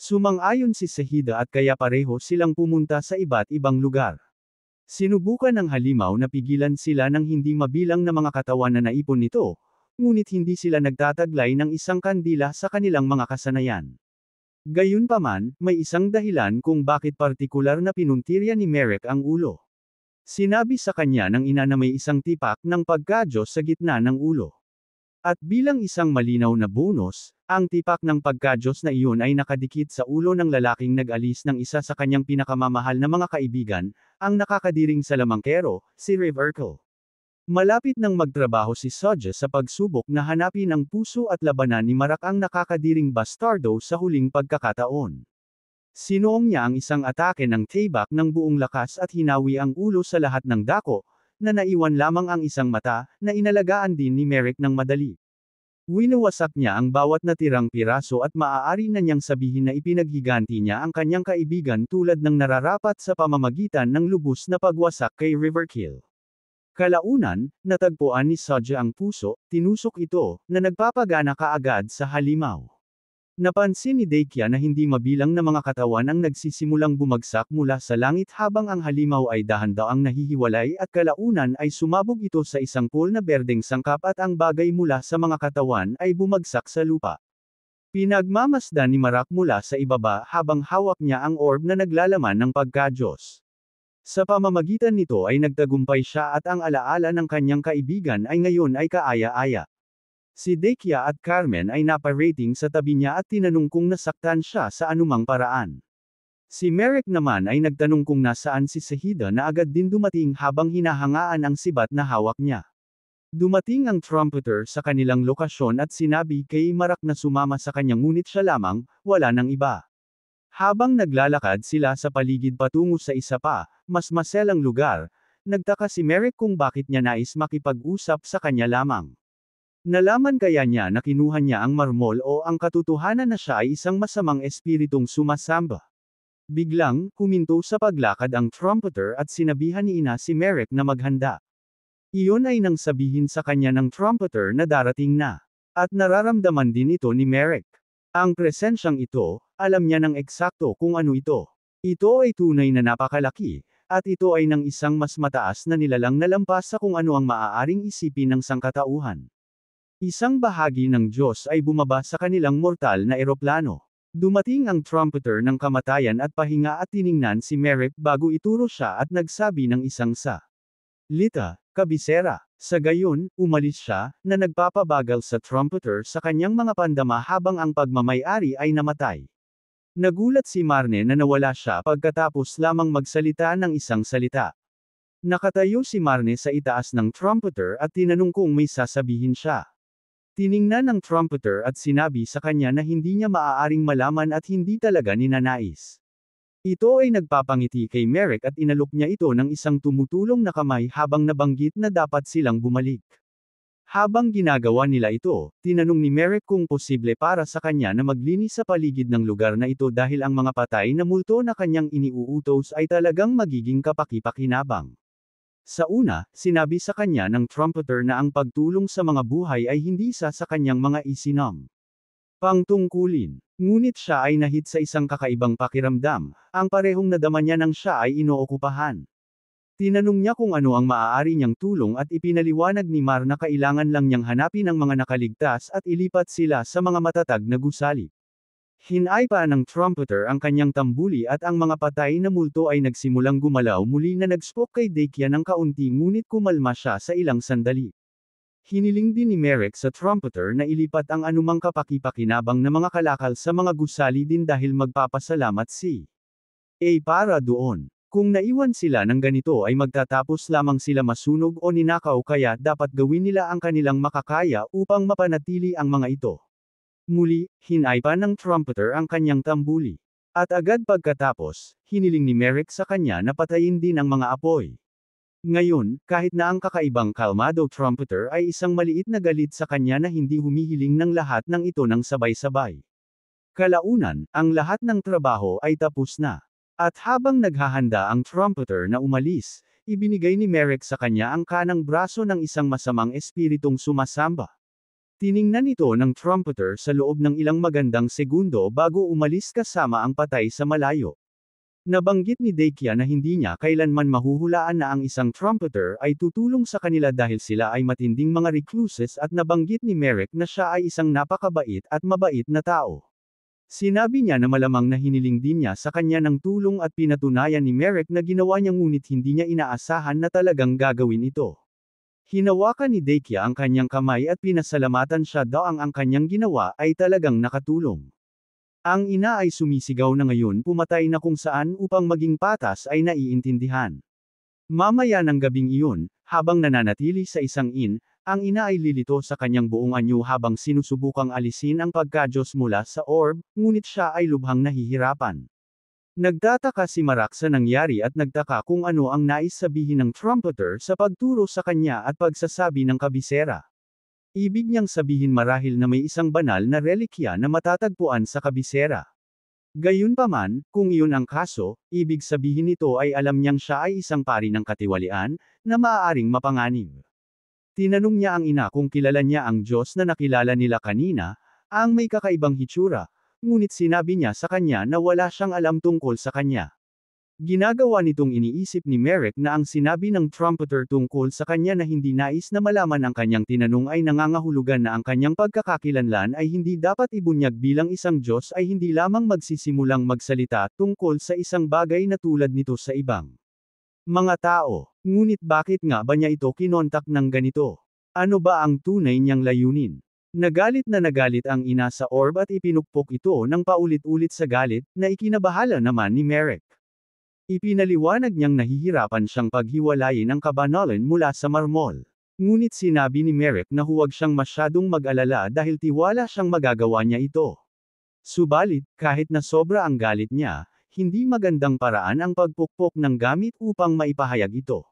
Sumang-ayon si Sehida at kaya pareho silang pumunta sa iba't ibang lugar. Sinubukan ng halimaw na pigilan sila ng hindi mabilang na mga katawan na naipon nito, ngunit hindi sila nagtataglay ng isang kandila sa kanilang mga kasanayan. Gayunpaman, may isang dahilan kung bakit partikular na pinuntirya ni Merrick ang ulo. Sinabi sa kanya ng ina na may isang tipak ng pagkadyos sa gitna ng ulo. At bilang isang malinaw na bonus, ang tipak ng pagkadyos na iyon ay nakadikit sa ulo ng lalaking nag-alis ng isa sa kanyang pinakamamahal na mga kaibigan, ang nakakadiring salamangkero, si Rev Urkel. Malapit nang magtrabaho si Sodja sa pagsubok na hanapin ang puso at labanan ni Marak ang nakakadiring bastardo sa huling pagkakataon. Sinuong niya ang isang atake ng tayback ng buong lakas at hinawi ang ulo sa lahat ng dako, na naiwan lamang ang isang mata, na inalagaan din ni Merrick ng madali. Winawasak niya ang bawat natirang piraso at maaari na niyang sabihin na ipinaghiganti niya ang kanyang kaibigan tulad ng nararapat sa pamamagitan ng lubos na pagwasak kay Riverkill. Kalaunan, natagpuan ni Sodja ang puso, tinusok ito, na nagpapagana kaagad sa halimaw. Napansin ni Dakia na hindi mabilang na mga katawan ang nagsisimulang bumagsak mula sa langit habang ang halimaw ay dahan-daang nahihiwalay at kalaunan ay sumabog ito sa isang pool na berdeng sangkap at ang bagay mula sa mga katawan ay bumagsak sa lupa. Pinagmamasdan ni Marak mula sa ibaba habang hawak niya ang orb na naglalaman ng pagka-Diyos. Sa pamamagitan nito ay nagtagumpay siya at ang alaala ng kanyang kaibigan ay ngayon ay kaaya-aya. Si Dakia at Carmen ay naparating sa tabi niya at tinanong kung nasaktan siya sa anumang paraan. Si Merrick naman ay nagtanong kung nasaan si Sahida na agad din dumating habang hinahangaan ang sibat na hawak niya. Dumating ang trumpeter sa kanilang lokasyon at sinabi kay Marak na sumama sa kanya ngunit siya lamang, wala nang iba. Habang naglalakad sila sa paligid patungo sa isa pa, mas maselang lugar, nagtaka si Merrick kung bakit niya nais makipag-usap sa kanya lamang. Nalaman kaya niya na kinuha niya ang marmol o ang katotohanan na siya ay isang masamang espiritong sumasamba. Biglang, huminto sa paglakad ang trumpeter at sinabihan ni Ina si Merrick na maghanda. Iyon ay nang sabihin sa kanya ng trumpeter na darating na. At nararamdaman din ito ni Merrick. Ang presensyang ito, alam niya ng eksakto kung ano ito. Ito ay tunay na napakalaki, at ito ay ng isang mas mataas na nilalang na lampas sa kung ano ang maaaring isipin ng sangkatauhan. Isang bahagi ng Diyos ay bumaba sa kanilang mortal na eroplano. Dumating ang trumpeter ng kamatayan at pahinga at tiningnan si Merrick bago ituro siya at nagsabi ng isang salita, kabisera. Sa gayon, umalis siya, na nagpapabagal sa trumpeter sa kanyang mga pandama habang ang pagmamay-ari ay namatay. Nagulat si Marne na nawala siya pagkatapos lamang magsalita ng isang salita. Nakatayo si Marne sa itaas ng trumpeter at tinanong kung may sasabihin siya. Tiningnan ng trumpeter at sinabi sa kanya na hindi niya maaaring malaman at hindi talaga ninanais. Ito ay nagpapangiti kay Merrick at inalok niya ito ng isang tumutulong na kamay habang nabanggit na dapat silang bumalik. Habang ginagawa nila ito, tinanong ni Merrick kung posible para sa kanya na maglinis sa paligid ng lugar na ito dahil ang mga patay na multo na kanyang iniuutos ay talagang magiging kapakipakinabang. Sa una, sinabi sa kanya ng trumpeter na ang pagtulong sa mga buhay ay hindi isa sa kanyang mga isinam. Pangtungkulin. Ngunit siya ay nahit sa isang kakaibang pakiramdam, ang parehong nadama niya nang siya ay inookupahan. Tinanong niya kung ano ang maaari niyang tulong at ipinaliwanag ni Mar na kailangan lang niyang hanapin ang mga nakaligtas at ilipat sila sa mga matatag na gusali. Hinaypa ng trumpeter ang kanyang tambuli at ang mga patay na multo ay nagsimulang gumalaw muli na nag-spoke kay Dakia ng kaunti ngunit kumalma siya sa ilang sandali. Hiniling din ni Merrick sa trumpeter na ilipat ang anumang kapakipakinabang na mga kalakal sa mga gusali din dahil magpapasalamat si A para doon. Kung naiwan sila ng ganito ay magtatapos lamang sila masunog o ninakaw kaya dapat gawin nila ang kanilang makakaya upang mapanatili ang mga ito. Muli, hinaypa ng trumpeter ang kanyang tambuli. At agad pagkatapos, hiniling ni Merrick sa kanya na patayin din ang mga apoy. Ngayon, kahit na ang kakaibang kalmado trumpeter ay isang maliit na galit sa kanya na hindi humihiling ng lahat ng ito ng sabay-sabay. Kalaunan, ang lahat ng trabaho ay tapos na. At habang naghahanda ang trumpeter na umalis, ibinigay ni Merrick sa kanya ang kanang braso ng isang masamang espiritong sumasamba. Tiningnan ito ng trumpeter sa loob ng ilang magandang segundo bago umalis kasama ang patay sa malayo. Nabanggit ni Dakia na hindi niya kailanman mahuhulaan na ang isang trumpeter ay tutulong sa kanila dahil sila ay matinding mga recluses at nabanggit ni Merrick na siya ay isang napakabait at mabait na tao. Sinabi niya na malamang na hiniling din niya sa kanya ng tulong at pinatunayan ni Merrick na ginawa niya ngunit hindi niya inaasahan na talagang gagawin ito. Hinawakan ni Dakia ang kanyang kamay at pinasalamatan siya daw ang kanyang ginawa ay talagang nakatulong. Ang ina ay sumisigaw na ngayon pumatay na kung saan upang maging patas ay naiintindihan. Mamaya ng gabing iyon, habang nananatili sa isang inn, ang ina ay lilito sa kanyang buong anyo habang sinusubukang alisin ang pagkadyos mula sa orb, ngunit siya ay lubhang nahihirapan. Nagtataka si Marak sa nangyari at nagtaka kung ano ang nais sabihin ng trumpeter sa pagturo sa kanya at pagsasabi ng kabisera. Ibig niyang sabihin marahil na may isang banal na relikya na matatagpuan sa kabisera. Gayunpaman, kung iyon ang kaso, ibig sabihin nito ay alam niyang siya ay isang pari ng katiwalian, na maaaring mapanganib. Tinanong niya ang ina kung kilala niya ang Diyos na nakilala nila kanina, ang may kakaibang hitsura, ngunit sinabi niya sa kanya na wala siyang alam tungkol sa kanya. Ginagawa nitong iniisip ni Merrick na ang sinabi ng trumpeter tungkol sa kanya na hindi nais na malaman ang kanyang tinanong ay nangangahulugan na ang kanyang pagkakakilanlan ay hindi dapat ibunyag bilang isang Diyos ay hindi lamang magsisimulang magsalita tungkol sa isang bagay na tulad nito sa ibang mga tao. Ngunit bakit nga ba niya ito kinontak ng ganito? Ano ba ang tunay niyang layunin? Nagalit ang ina sa orb at ipinukpok ito ng paulit-ulit sa galit, na ikinabahala naman ni Merrick. Ipinaliwanag niyang nahihirapan siyang paghiwalayin ang kabanalan mula sa marmol. Ngunit sinabi ni Merrick na huwag siyang masyadong mag-alala dahil tiwala siyang magagawa niya ito. Subalit, kahit na sobra ang galit niya, hindi magandang paraan ang pagpukpok ng gamit upang maipahayag ito.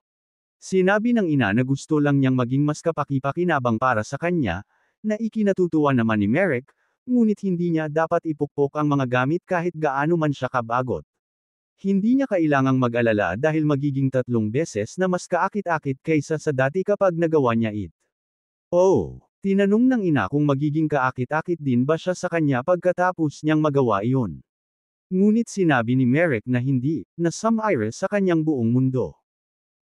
Sinabi ng ina na gusto lang niyang maging mas kapaki-pakinabang para sa kanya, na ikinatutuwa naman ni Merrick, ngunit hindi niya dapat ipukpok ang mga gamit kahit gaano man siya kabagot. Hindi niya kailangang mag-alala dahil magiging 3 beses na mas kaakit-akit kaysa sa dati kapag nagawa niya it. Oh! Tinanong ng ina kung magiging kaakit-akit din ba siya sa kanya pagkatapos niyang magawa iyon. Ngunit sinabi ni Merrick na hindi, na sumire sa kanyang buong mundo.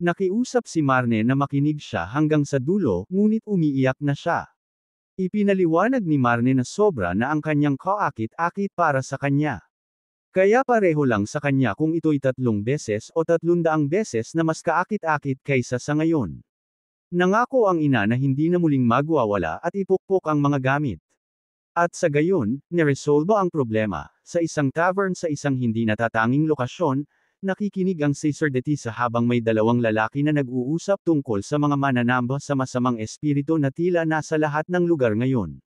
Nakiusap si Marne na makinig siya hanggang sa dulo, ngunit umiiyak na siya. Ipinaliwanag ni Marne na sobra na ang kanyang kaakit-akit para sa kanya. Kaya pareho lang sa kanya kung ito'y 3 beses o 300 beses na mas kaakit-akit kaysa sa ngayon. Nangako ang ina na hindi na muling magwawala at ipukpok ang mga gamit. At sa gayon, niresolba ang problema. Sa isang tavern sa isang hindi natatanging lokasyon, nakikinig ang sacerdotisa habang may 2 lalaki na nag-uusap tungkol sa mga mananamba sa masamang espiritu na tila nasa lahat ng lugar ngayon.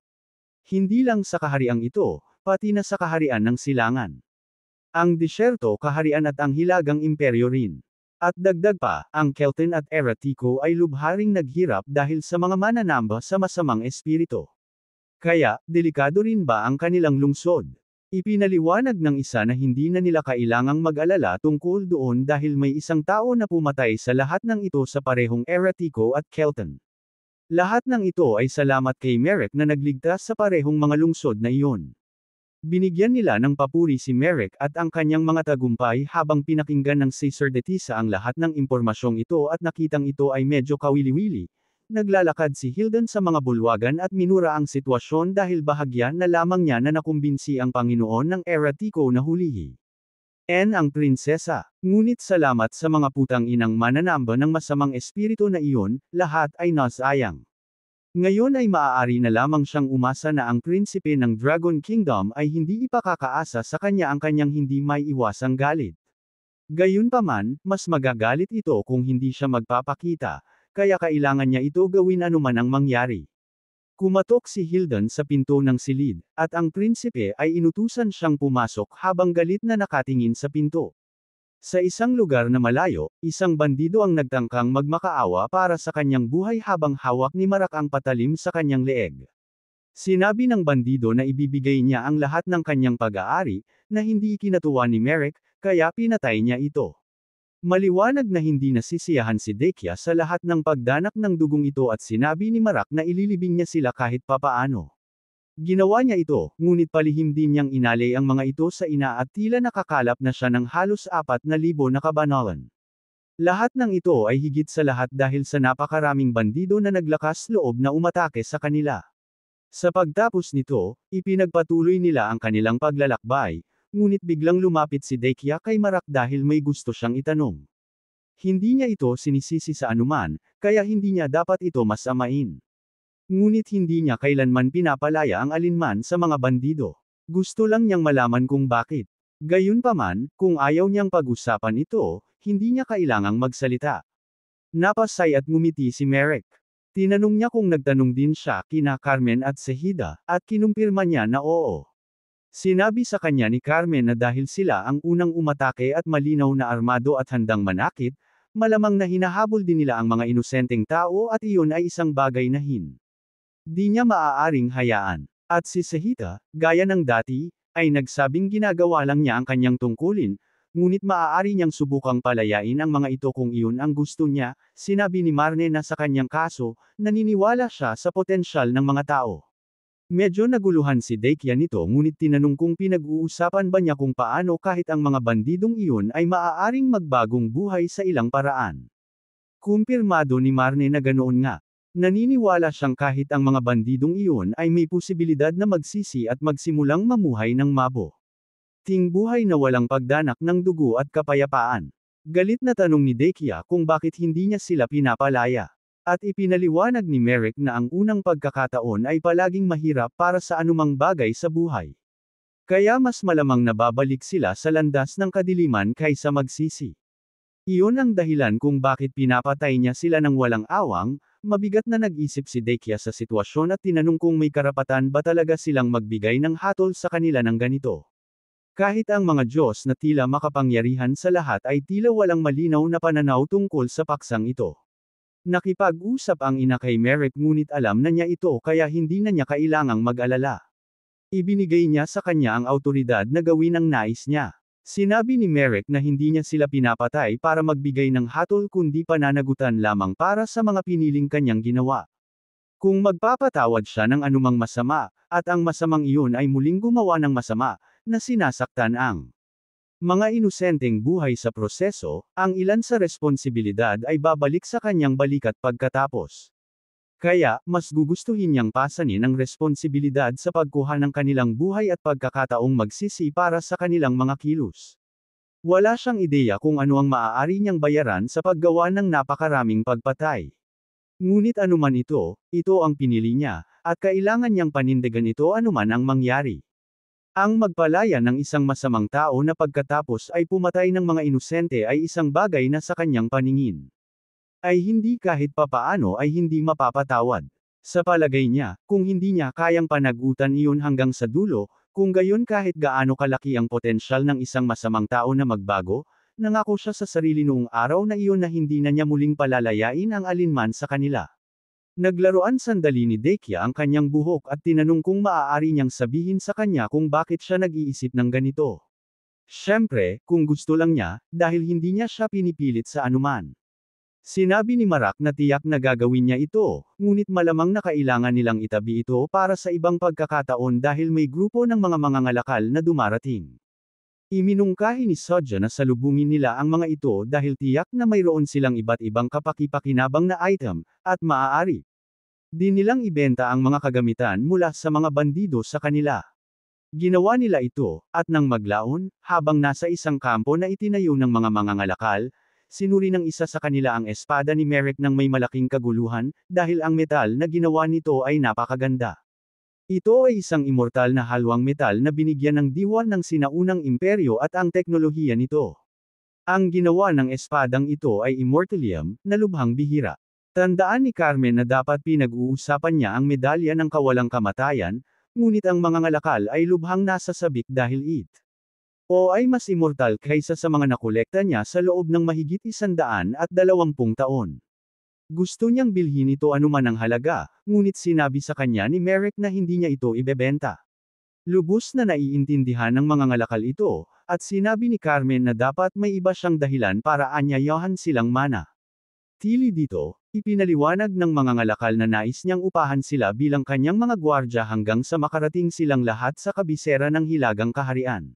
Hindi lang sa kahariang ito, pati na sa kaharian ng silangan. Ang disyerto kaharian at ang hilagang imperyo rin. At dagdag pa, ang Kelten at Eratiko ay lubharing naghirap dahil sa mga mananamba sa masamang espiritu. Kaya, delikado rin ba ang kanilang lungsod? Ipinaliwanag ng isa na hindi na nila kailangang mag-alala tungkol doon dahil may isang tao na pumatay sa lahat ng ito sa parehong Eratiko at Kelten. Lahat ng ito ay salamat kay Merrick na nagligtas sa parehong mga lungsod na iyon. Binigyan nila ng papuri si Merrick at ang kanyang mga tagumpay habang pinakinggan ng sacerdotisa ang lahat ng impormasyong ito at nakitang ito ay medyo kawili-wili. Naglalakad si Hilden sa mga bulwagan at minura ang sitwasyon dahil bahagya na lamang niya na nakumbinsi ang Panginoon ng Eratiko na hulihi ang prinsesa. Ngunit salamat sa mga putang inang mananamba ng masamang espiritu na iyon, lahat ay nasayang. Ngayon ay maaari na lamang siyang umasa na ang prinsipe ng Dragon Kingdom ay hindi ipakakaasa sa kanya ang kanyang hindi may iwasang galit. Gayunpaman, mas magagalit ito kung hindi siya magpapakita, kaya kailangan niya ito gawin anuman ang mangyari. Kumatok si Hilden sa pinto ng silid, at ang prinsipe ay inutusan siyang pumasok habang galit na nakatingin sa pinto. Sa isang lugar na malayo, isang bandido ang nagtangkang magmakaawa para sa kanyang buhay habang hawak ni Marak ang patalim sa kanyang leeg. Sinabi ng bandido na ibibigay niya ang lahat ng kanyang pag-aari, na hindi ikinatuwa ni Merrick, kaya pinatay niya ito. Maliwanag na hindi nasisiyahan si Dekia sa lahat ng pagdanak ng dugong ito at sinabi ni Marak na ililibing niya sila kahit papaano. Ginawa niya ito, ngunit palihim din niyang inalay ang mga ito sa ina at tila nakakalap na siya ng halos 4,000 na kabanalan. Lahat ng ito ay higit sa lahat dahil sa napakaraming bandido na naglakas loob na umatake sa kanila. Sa pagtapos nito, ipinagpatuloy nila ang kanilang paglalakbay, ngunit biglang lumapit si Dekia kay Marak dahil may gusto siyang itanong. Hindi niya ito sinisisi sa anuman, kaya hindi niya dapat ito masamain. Ngunit hindi niya kailanman pinapalaya ang alinman sa mga bandido. Gusto lang niyang malaman kung bakit. Gayunpaman, kung ayaw niyang pag-usapan ito, hindi niya kailangang magsalita. Napasay at ngumiti si Merrick. Tinanong niya kung nagtanong din siya kina Carmen at Sehida, at kinumpirma niya na oo. Sinabi sa kanya ni Carmen na dahil sila ang unang umatake at malinaw na armado at handang manakit, malamang na hinahabol din nila ang mga inosenteng tao at iyon ay isang bagay na Di niya maaaring hayaan. At si Sahita, gaya ng dati, ay nagsabing ginagawa lang niya ang kanyang tungkulin, ngunit maaari niyang subukang palayain ang mga ito kung iyon ang gusto niya, sinabi ni Marne na sa kanyang kaso, naniniwala siya sa potensyal ng mga tao. Medyo naguluhan si Dakia nito ngunit tinanong kung pinag-uusapan ba niya kung paano kahit ang mga bandidong iyon ay maaaring magbagong buhay sa ilang paraan. Kumpirmado ni Marne na ganoon nga. Naniniwala siyang kahit ang mga bandidong iyon ay may posibilidad na magsisi at magsimulang mamuhay ng mabo. Ting buhay na walang pagdanak ng dugo at kapayapaan. Galit na tanong ni Dakia kung bakit hindi niya sila pinapalaya. At ipinaliwanag ni Merrick na ang unang pagkakataon ay palaging mahirap para sa anumang bagay sa buhay. Kaya mas malamang na babalik sila sa landas ng kadiliman kaysa magsisi. Iyon ang dahilan kung bakit pinapatay niya sila ng walang awang. Mabigat na nag-isip si Dakia sa sitwasyon at tinanong kung may karapatan ba talaga silang magbigay ng hatol sa kanila ng ganito. Kahit ang mga Diyos na tila makapangyarihan sa lahat ay tila walang malinaw na pananaw tungkol sa paksang ito. Nakipag-usap ang ina kay Merrick ngunit alam na niya ito kaya hindi na niya kailangang mag-alala. Ibinigay niya sa kanya ang awtoridad na gawin ang nais niya. Sinabi ni Merrick na hindi niya sila pinapatay para magbigay ng hatol kundi pananagutan lamang para sa mga piniling kanyang ginawa. Kung magpapatawad siya ng anumang masama, at ang masamang iyon ay muling gumawa ng masama, na sinasaktan ang mga inosenteng buhay sa proseso, ang ilan sa responsibilidad ay babalik sa kanyang balikat pagkatapos. Kaya, mas gugustuhin niyang pasanin ang responsibilidad sa pagkuha ng kanilang buhay at pagkakataong magsisi para sa kanilang mga kilos. Wala siyang ideya kung ano ang maaari niyang bayaran sa paggawa ng napakaraming pagpatay. Ngunit anuman ito ang pinili niya, at kailangan niyang panindigan ito anuman ang mangyari. Ang magpalaya ng isang masamang tao na pagkatapos ay pumatay ng mga inosente ay isang bagay na sa kanyang paningin ay hindi kahit papaano ay hindi mapapatawad. Sa palagay niya, kung hindi niya kayang panagutan iyon hanggang sa dulo, kung gayon kahit gaano kalaki ang potensyal ng isang masamang tao na magbago, nangako siya sa sarili noong araw na iyon na hindi na niya muling palalayain ang alinman sa kanila. Naglaruan sandali ni Dakia ang kanyang buhok at tinanong kung maaari niyang sabihin sa kanya kung bakit siya nag-iisip ng ganito. Siyempre, kung gusto lang niya, dahil hindi niya siya pinipilit sa anuman. Sinabi ni Marak na tiyak na gagawin niya ito, ngunit malamang na kailangan nilang itabi ito para sa ibang pagkakataon dahil may grupo ng mga mangangalakal na dumarating. Iminungkahi ni Sodja na salubungin nila ang mga ito dahil tiyak na mayroon silang iba't ibang kapaki-pakinabang na item, at maaari di nilang ibenta ang mga kagamitan mula sa mga bandido sa kanila. Ginawa nila ito, at nang maglaon, habang nasa isang kampo na itinayo ng mga mangangalakal, sinuri ng isa sa kanila ang espada ni Merrick ng may malaking kaguluhan, dahil ang metal na ginawa nito ay napakaganda. Ito ay isang immortal na halwang metal na binigyan ng diwa ng sinaunang imperyo at ang teknolohiya nito. Ang ginawa ng espadang ito ay immortalium, na lubhang bihira. Tandaan ni Carmen na dapat pinag-uusapan niya ang medalya ng kawalang kamatayan, ngunit ang mga ngalakal ay lubhang nasasabik dahil o ay mas immortal kaysa sa mga nakolekta niya sa loob ng mahigit 120 taon. Gusto niyang bilhin ito anuman ang halaga, ngunit sinabi sa kanya ni Merrick na hindi niya ito ibebenta. Lubos na naiintindihan ng mga ngalakal ito, at sinabi ni Carmen na dapat may iba siyang dahilan para anyayahan silang mana. Tili dito, ipinaliwanag ng mga ngalakal na nais niyang upahan sila bilang kanyang mga gwardya hanggang sa makarating silang lahat sa kabisera ng Hilagang Kaharian.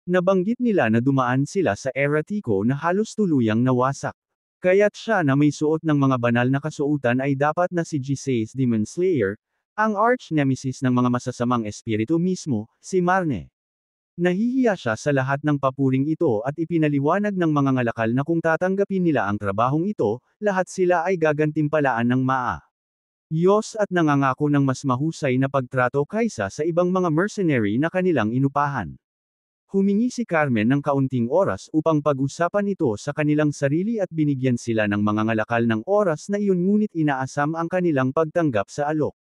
Nabanggit nila na dumaan sila sa Era Tico na halos tuluyang nawasak. Kaya't siya na may suot ng mga banal na kasuotan ay dapat na si G6 Demon Slayer, ang arch-nemesis ng mga masasamang espiritu mismo, si Marne. Nahihiya siya sa lahat ng papuring ito at ipinaliwanag ng mga ngalakal na kung tatanggapin nila ang trabahong ito, lahat sila ay gagantimpalaan ng Diyos at nangangako ng mas mahusay na pagtrato kaysa sa ibang mga mercenary na kanilang inupahan. Humingi si Carmen ng kaunting oras upang pag-usapan ito sa kanilang sarili at binigyan sila ng mga ngalakal ng oras na iyon ngunit inaasam ang kanilang pagtanggap sa alok.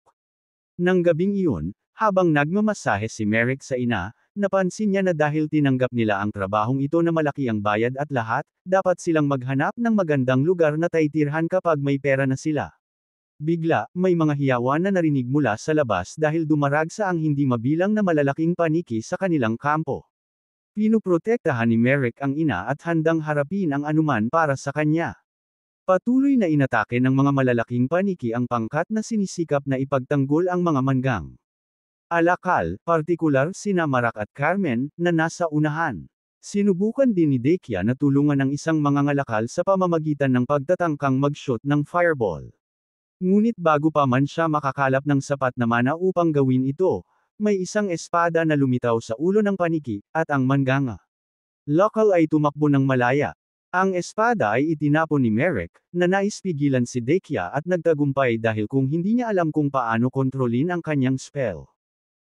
Nang gabing iyon, habang nagmamasahe si Merrick sa ina, napansin niya na dahil tinanggap nila ang trabahong ito na malaki ang bayad at lahat, dapat silang maghanap ng magandang lugar na taytirhan kapag may pera na sila. Bigla, may mga hiyawan na narinig mula sa labas dahil dumaragsa ang hindi mabilang na malalaking paniki sa kanilang kampo. Pinuprotektahan ni Merrick ang ina at handang harapin ang anuman para sa kanya. Patuloy na inatake ng mga malalaking paniki ang pangkat na sinisikap na ipagtanggol ang mga manggang. Alakal, partikular sina Marak at Carmen, na nasa unahan. Sinubukan din ni Dekia na tulungan ang isang mangangalakal sa pamamagitan ng pagtatangkang mag-shoot ng fireball. Ngunit bago pa man siya makakalap ng sapat na mana upang gawin ito, may isang espada na lumitaw sa ulo ng paniki, at ang manganga. Local ay tumakbo ng malaya. Ang espada ay itinapon ni Merrick, na nais pigilan si Dekia at nagtagumpay dahil kung hindi niya alam kung paano kontrolin ang kanyang spell.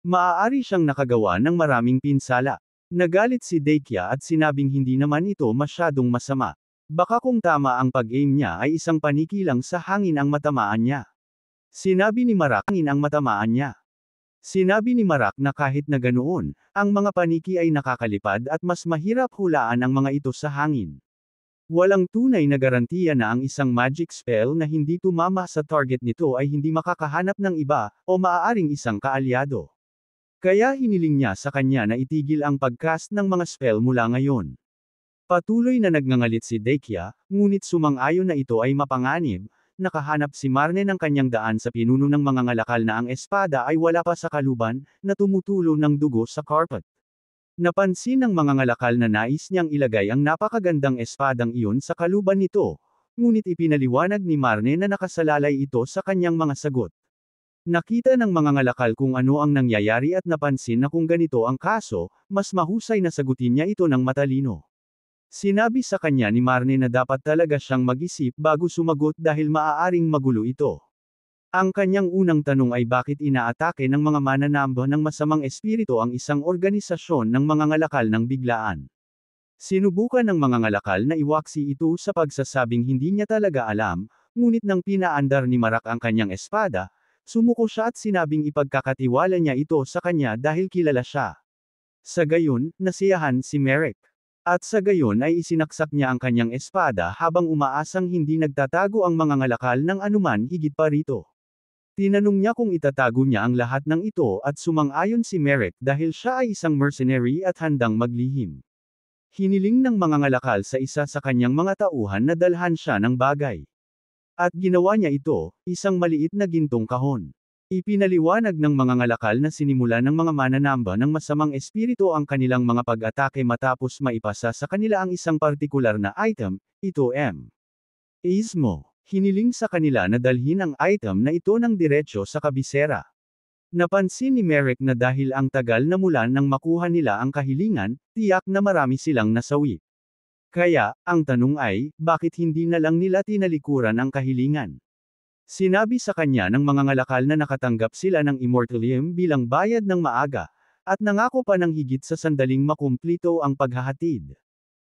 Maaari siyang nakagawa ng maraming pinsala. Nagalit si Dekia at sinabing hindi naman ito masyadong masama. Baka kung tama ang pag-aim niya ay isang paniki lang sa hangin ang matamaan niya. Sinabi ni Marak hangin ang matamaan niya. Sinabi ni Marak na kahit na ganoon, ang mga paniki ay nakakalipad at mas mahirap hulaan ang mga ito sa hangin. Walang tunay na garantiya na ang isang magic spell na hindi tumama sa target nito ay hindi makakahanap ng iba, o maaaring isang kaalyado. Kaya hiniling niya sa kanya na itigil ang pag-cast ng mga spell mula ngayon. Patuloy na nagngangalit si Dekia, ngunit sumang-ayon na ito ay mapanganib. Nakahanap si Marne ng kanyang daan sa pinuno ng mga ngalakal na ang espada ay wala pa sa kaluban, na tumutulo ng dugo sa carpet. Napansin ng mga ngalakal na nais niyang ilagay ang napakagandang espadang iyon sa kaluban nito, ngunit ipinaliwanag ni Marne na nakasalalay ito sa kanyang mga sagot. Nakita ng mga ngalakal kung ano ang nangyayari at napansin na kung ganito ang kaso, mas mahusay na sagutin niya ito ng matalino. Sinabi sa kanya ni Marne na dapat talaga siyang mag-isip bago sumagot dahil maaaring magulo ito. Ang kanyang unang tanong ay bakit inaatake ng mga mananamba ng masamang espiritu ang isang organisasyon ng mga ngalakal ng biglaan. Sinubukan ng mga ngalakal na iwaksi ito sa pagsasabing hindi niya talaga alam, ngunit nang pinaandar ni Marak ang kanyang espada, sumuko siya at sinabing ipagkakatiwala niya ito sa kanya dahil kilala siya. Sa gayon, nasiyahan si Merrick. At sa gayon ay isinaksak niya ang kanyang espada habang umaasang hindi nagtatago ang mga ngalakal ng anuman higit pa rito. Tinanong niya kung itatago niya ang lahat ng ito at sumang-ayon si Merrick dahil siya ay isang mercenary at handang maglihim. Hiniling ng mga ngalakal sa isa sa kanyang mga tauhan na dalhan siya ng bagay. At ginawa niya ito, isang maliit na gintong kahon. Ipinaliwanag ng mga ngalakal na sinimula ng mga mananamba ng masamang espiritu ang kanilang mga pag-atake matapos maipasa sa kanila ang isang partikular na item, ito Ismo. Hiniling sa kanila na dalhin ang item na ito ng diretsyo sa kabisera. Napansin ni Merrick na dahil ang tagal na mula nang makuha nila ang kahilingan, tiyak na marami silang nasawi. Kaya, ang tanong ay, bakit hindi na lang nila tinalikuran ang kahilingan? Sinabi sa kanya ng mga ngalakal na nakatanggap sila ng immortalium bilang bayad ng maaga, at nangako pa ng higit sa sandaling makumplito ang paghahatid.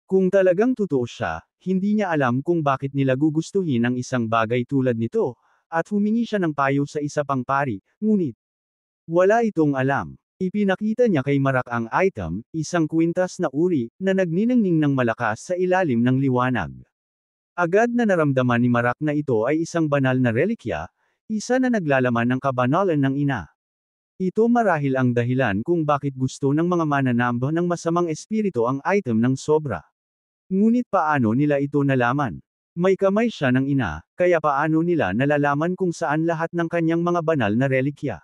Kung talagang totoo siya, hindi niya alam kung bakit nila gugustuhin ang isang bagay tulad nito, at humingi siya ng payo sa isa pang pari, ngunit wala itong alam. Ipinakita niya kay Marak ang item, isang kwintas na uri, na nagniningning ng malakas sa ilalim ng liwanag. Agad na naramdaman ni Marak na ito ay isang banal na relikya, isa na naglalaman ng kabanalan ng ina. Ito marahil ang dahilan kung bakit gusto ng mga mananamba ng masamang espiritu ang item ng sobra. Ngunit paano nila ito nalaman? May kamay siya ng ina, kaya paano nila nalalaman kung saan lahat ng kanyang mga banal na relikya?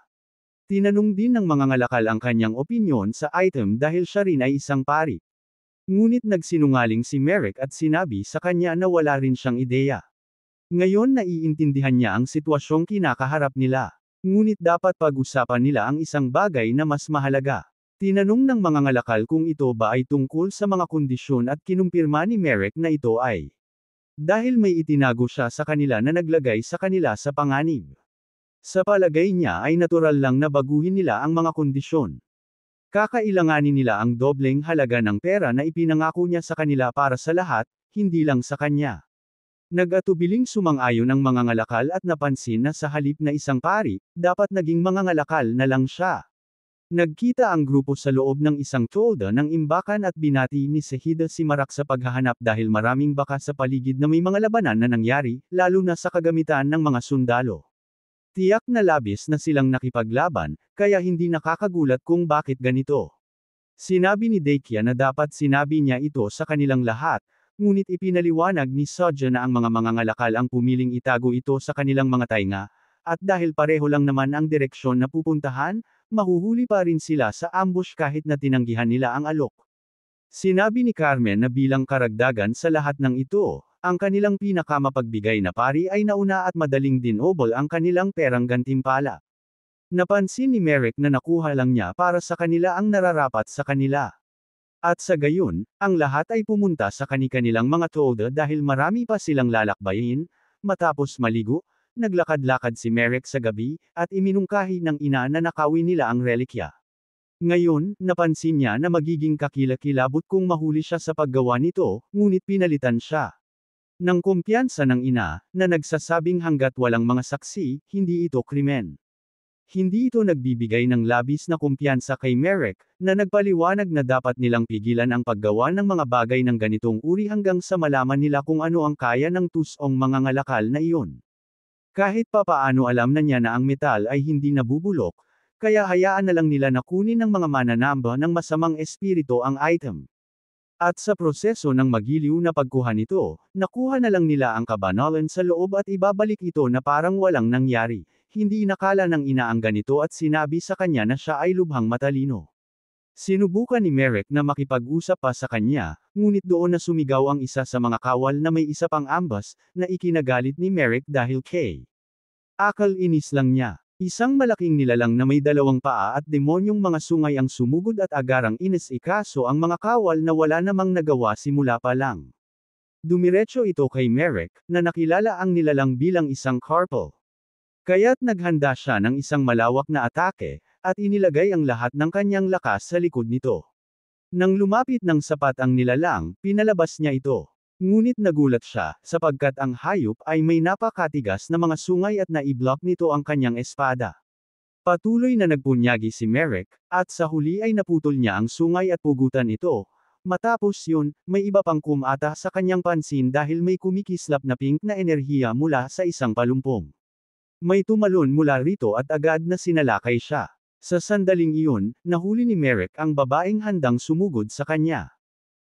Tinanong din ng mga ngalakal ang kanyang opinyon sa item dahil siya rin ay isang pari. Ngunit nagsinungaling si Merrick at sinabi sa kanya na wala rin siyang ideya. Ngayon naiintindihan niya ang sitwasyong kinakaharap nila. Ngunit dapat pag-usapan nila ang isang bagay na mas mahalaga. Tinanong ng mga ngalakal kung ito ba ay tungkol sa mga kondisyon at kinumpirma ni Merrick na ito ay dahil may itinago siya sa kanila na naglagay sa kanila sa panganib. Sa palagay niya ay natural lang na baguhin nila ang mga kondisyon. Kakailanganin nila ang dobleng halaga ng pera na ipinangako niya sa kanila para sa lahat, hindi lang sa kanya. Nag-atubiling sumang-ayon ang mga ngalakal at napansin na sa halip na isang pari, dapat naging mga ngalakal na lang siya. Nagkita ang grupo sa loob ng isang tolda ng imbakan at binati ni Sehida si Marak sa paghahanap dahil maraming baka sa paligid na may mga labanan na nangyari, lalo na sa kagamitan ng mga sundalo. Tiyak na labis na silang nakipaglaban, kaya hindi nakakagulat kung bakit ganito. Sinabi ni Dakia na dapat sinabi niya ito sa kanilang lahat, ngunit ipinaliwanag ni Sodja na ang mga mangangalakal ang pumiling itago ito sa kanilang mga tainga, at dahil pareho lang naman ang direksyon na pupuntahan, mahuhuli pa rin sila sa ambush kahit na tinanggihan nila ang alok. Sinabi ni Carmen na bilang karagdagan sa lahat ng ito, ang kanilang pinakamapagbigay na pari ay nauna at madaling dinobol ang kanilang perang gantimpala. Napansin ni Merrick na nakuha lang niya para sa kanila ang nararapat sa kanila. At sa gayon, ang lahat ay pumunta sa kani-kanilang mga tolda dahil marami pa silang lalakbayin. Matapos maligo, naglakad-lakad si Merrick sa gabi, at iminungkahi ng ina na nakawin nila ang relikya. Ngayon, napansin niya na magiging kakilakilabot kung mahuli siya sa paggawa nito, ngunit pinalitan siya ng kumpiyansa ng ina, na nagsasabing hanggat walang mga saksi, hindi ito krimen. Hindi ito nagbibigay ng labis na kumpiyansa kay Merrick, na nagpaliwanag na dapat nilang pigilan ang paggawa ng mga bagay ng ganitong uri hanggang sa malaman nila kung ano ang kaya ng tusong mga ngalakal na iyon. Kahit papaano alam na niya na ang metal ay hindi nabubulok, kaya hayaan na lang nila na kunin ng mga mananamba ng masamang espiritu ang item. At sa proseso ng magiliw na pagkuha nito, nakuha na lang nila ang kabanalan sa loob at ibabalik ito na parang walang nangyari. Hindi inakala ng ina ang ganito at sinabi sa kanya na siya ay lubhang matalino. Sinubukan ni Merrick na makipag-usap pa sa kanya, ngunit doon na sumigaw ang isa sa mga kawal na may isa pang ambas, na ikinagalit ni Merrick dahil kay akal inis lang niya. Isang malaking nilalang na may dalawang paa at demonyong mga sungay ang sumugod at agarang inis-ikaso ang mga kawal na wala namang nagawa simula pa lang. Dumiretso ito kay Merrick, na nakilala ang nilalang bilang isang carpal. Kaya't naghanda siya ng isang malawak na atake, at inilagay ang lahat ng kanyang lakas sa likod nito. Nang lumapit ng sapat ang nilalang, pinalabas niya ito. Ngunit nagulat siya, sapagkat ang hayop ay may napakatigas na mga sungay at naiblock nito ang kanyang espada. Patuloy na nagpunyagi si Merrick, at sa huli ay naputol niya ang sungay at pugutan ito. Matapos yun, may iba pang kumata sa kanyang pansin dahil may kumikislap na pink na enerhiya mula sa isang palumpong. May tumalon mula rito at agad na sinalakay siya. Sa sandaling iyon, nahuli ni Merrick ang babaeng handang sumugod sa kanya.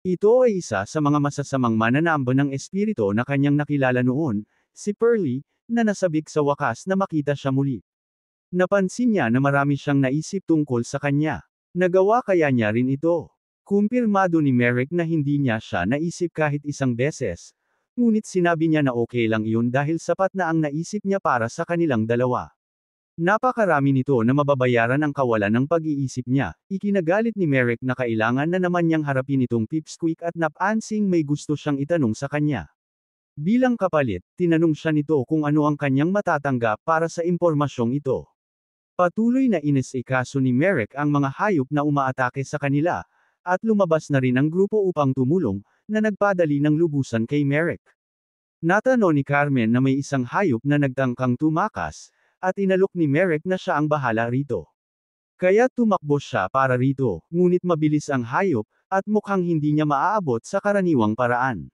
Ito ay isa sa mga masasamang mananamba ng espiritu na kanyang nakilala noon, si Pearly, na nasabik sa wakas na makita siya muli. Napansin niya na marami siyang naisip tungkol sa kanya. Nagawa kaya niya rin ito. Kumpirmado ni Merrick na hindi niya siya naisip kahit isang beses, ngunit sinabi niya na okay lang iyon dahil sapat na ang naisip niya para sa kanilang dalawa. Napakarami nito na mababayaran ang kawalan ng pag-iisip niya. Ikinagalit ni Merrick na kailangan na naman niyang harapin itong pipsqueak at napansing may gusto siyang itanong sa kanya. Bilang kapalit, tinanong siya nito kung ano ang kanyang matatanggap para sa impormasyong ito. Patuloy na inis-ikaso ni Merrick ang mga hayop na umaatake sa kanila, at lumabas na rin ang grupo upang tumulong, na nagpadali ng lubusan kay Merrick. Natanong ni Carmen na may isang hayop na nagtangkang tumakas, at inalok ni Merrick na siya ang bahala rito. Kaya tumakbo siya para rito, ngunit mabilis ang hayop, at mukhang hindi niya maaabot sa karaniwang paraan.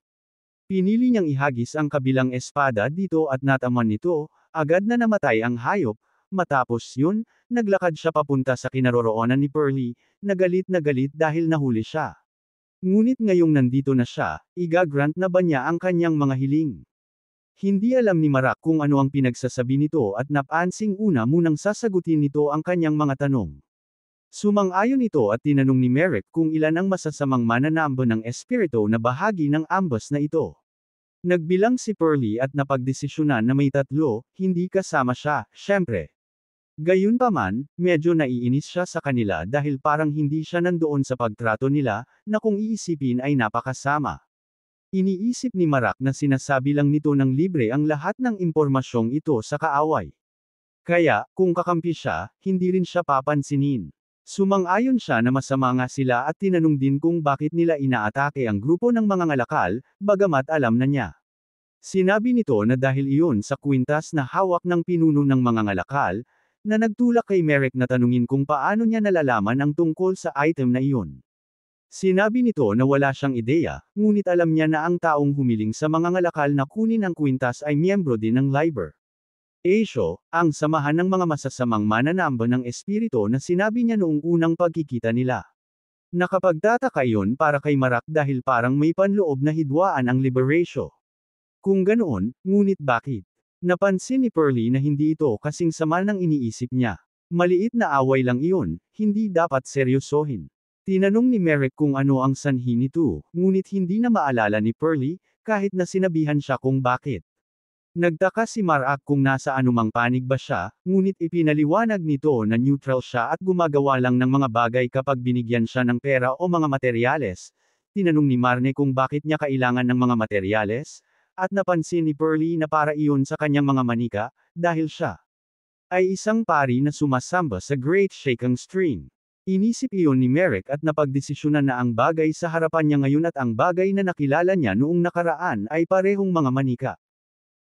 Pinili niyang ihagis ang kabilang espada dito at nataman nito, agad na namatay ang hayop. Matapos yun, naglakad siya papunta sa kinaroroonan ni Pearly, na galit dahil nahuli siya. Ngunit ngayong nandito na siya, igagrant na ba niya ang kanyang mga hiling? Hindi alam ni Marak kung ano ang pinagsasabi nito at napansing una munang sasagutin nito ang kanyang mga tanong. Sumang-ayon ito at tinanong ni Merrick kung ilan ang masasamang mananamba ng espiritu na bahagi ng ambas na ito. Nagbilang si Pearly at napagdesisyonan na may 3, hindi kasama siya, syempre. Gayunpaman, medyo naiinis siya sa kanila dahil parang hindi siya nandoon sa pagtrato nila, na kung iisipin ay napakasama. Iniisip ni Marak na sinasabi lang nito ng libre ang lahat ng impormasyong ito sa kaaway. Kaya, kung kakampi siya, hindi rin siya papansinin. Sumang-ayon siya na masama nga sila at tinanong din kung bakit nila inaatake ang grupo ng mga ngalakal, bagamat alam na niya. Sinabi nito na dahil iyon sa kwintas na hawak ng pinuno ng mga ngalakal, na nagtulak kay Merrick na tanungin kung paano niya nalalaman ang tungkol sa item na iyon. Sinabi nito na wala siyang ideya, ngunit alam niya na ang taong humiling sa mga ngalakal na kunin ang kwintas ay miyembro din ng Liber. Aisho, ang samahan ng mga masasamang mananamba ng espiritu na sinabi niya noong unang pagkikita nila. Nakapagtataka iyon para kay Marak dahil parang may panloob na hidwaan ang Liberatio. Kung ganoon, ngunit bakit? Napansin ni Pearlie na hindi ito kasing sama ng iniisip niya. Maliit na away lang iyon, hindi dapat seryosohin. Tinanong ni Merrick kung ano ang sanhi nito, ngunit hindi na maalala ni Pearlie, kahit na sinabihan siya kung bakit. Nagtaka si Marak kung nasa anumang panig ba siya, ngunit ipinaliwanag nito na neutral siya at gumagawa lang ng mga bagay kapag binigyan siya ng pera o mga materyales. Tinanong ni Marne kung bakit niya kailangan ng mga materyales, at napansin ni Pearlie na para iyon sa kanyang mga manika, dahil siya ay isang pari na sumasamba sa Great Shaking Stream. Inisip iyon ni Merrick at napagdesisyonan na ang bagay sa harapan niya ngayon at ang bagay na nakilala niya noong nakaraan ay parehong mga manika.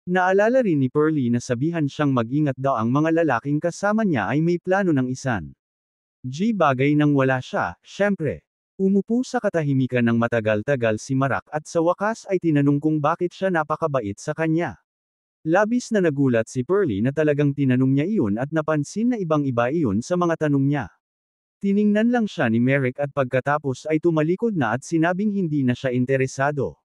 Naalala rin ni Pearlie na sabihan siyang mag-ingat daw ang mga lalaking kasama niya ay may plano ng isan. Bagay nang wala siya, syempre. Umupo sa katahimikan ng matagal-tagal si Marak at sa wakas ay tinanong kung bakit siya napakabait sa kanya. Labis na nagulat si Pearlie na talagang tinanong niya iyon at napansin na ibang-iba iyon sa mga tanong niya. Tiningnan lang siya ni Merrick at pagkatapos ay tumalikod na at sinabing hindi na siya interesado.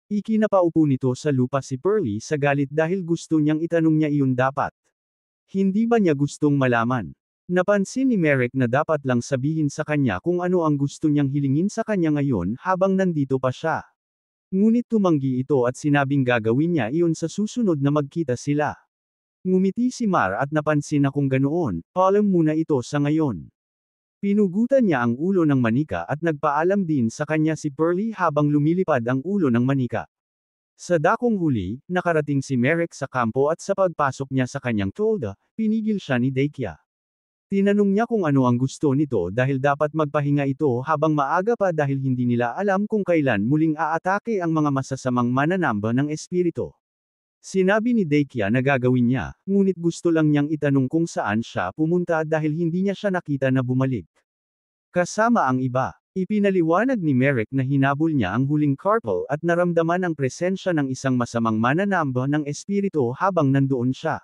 Ikinapaupo nito sa lupa si Pearlie sa galit dahil gusto niyang itanong niya iyon dapat. Hindi ba niya gustong malaman? Napansin ni Merrick na dapat lang sabihin sa kanya kung ano ang gusto niyang hilingin sa kanya ngayon habang nandito pa siya. Ngunit tumanggi ito at sinabing gagawin niya iyon sa susunod na magkita sila. Ngumiti si Mar at napansin na kung ganoon, paalam muna ito sa ngayon. Pinugutan niya ang ulo ng manika at nagpaalam din sa kanya si Pearlie habang lumilipad ang ulo ng manika. Sa dakong huli, nakarating si Merrick sa kampo at sa pagpasok niya sa kanyang tolda, pinigil siya ni Daikia. Tinanong niya kung ano ang gusto nito dahil dapat magpahinga ito habang maaga pa dahil hindi nila alam kung kailan muling aatake ang mga masasamang mananamba ng espiritu. Sinabi ni Daikia na gagawin niya, ngunit gusto lang niyang itanong kung saan siya pumunta dahil hindi niya siya nakita na bumalik. Kasama ang iba, ipinaliwanag ni Merrick na hinabol niya ang huling carpal at naramdaman ang presensya ng isang masamang mananamba ng espiritu habang nandoon siya.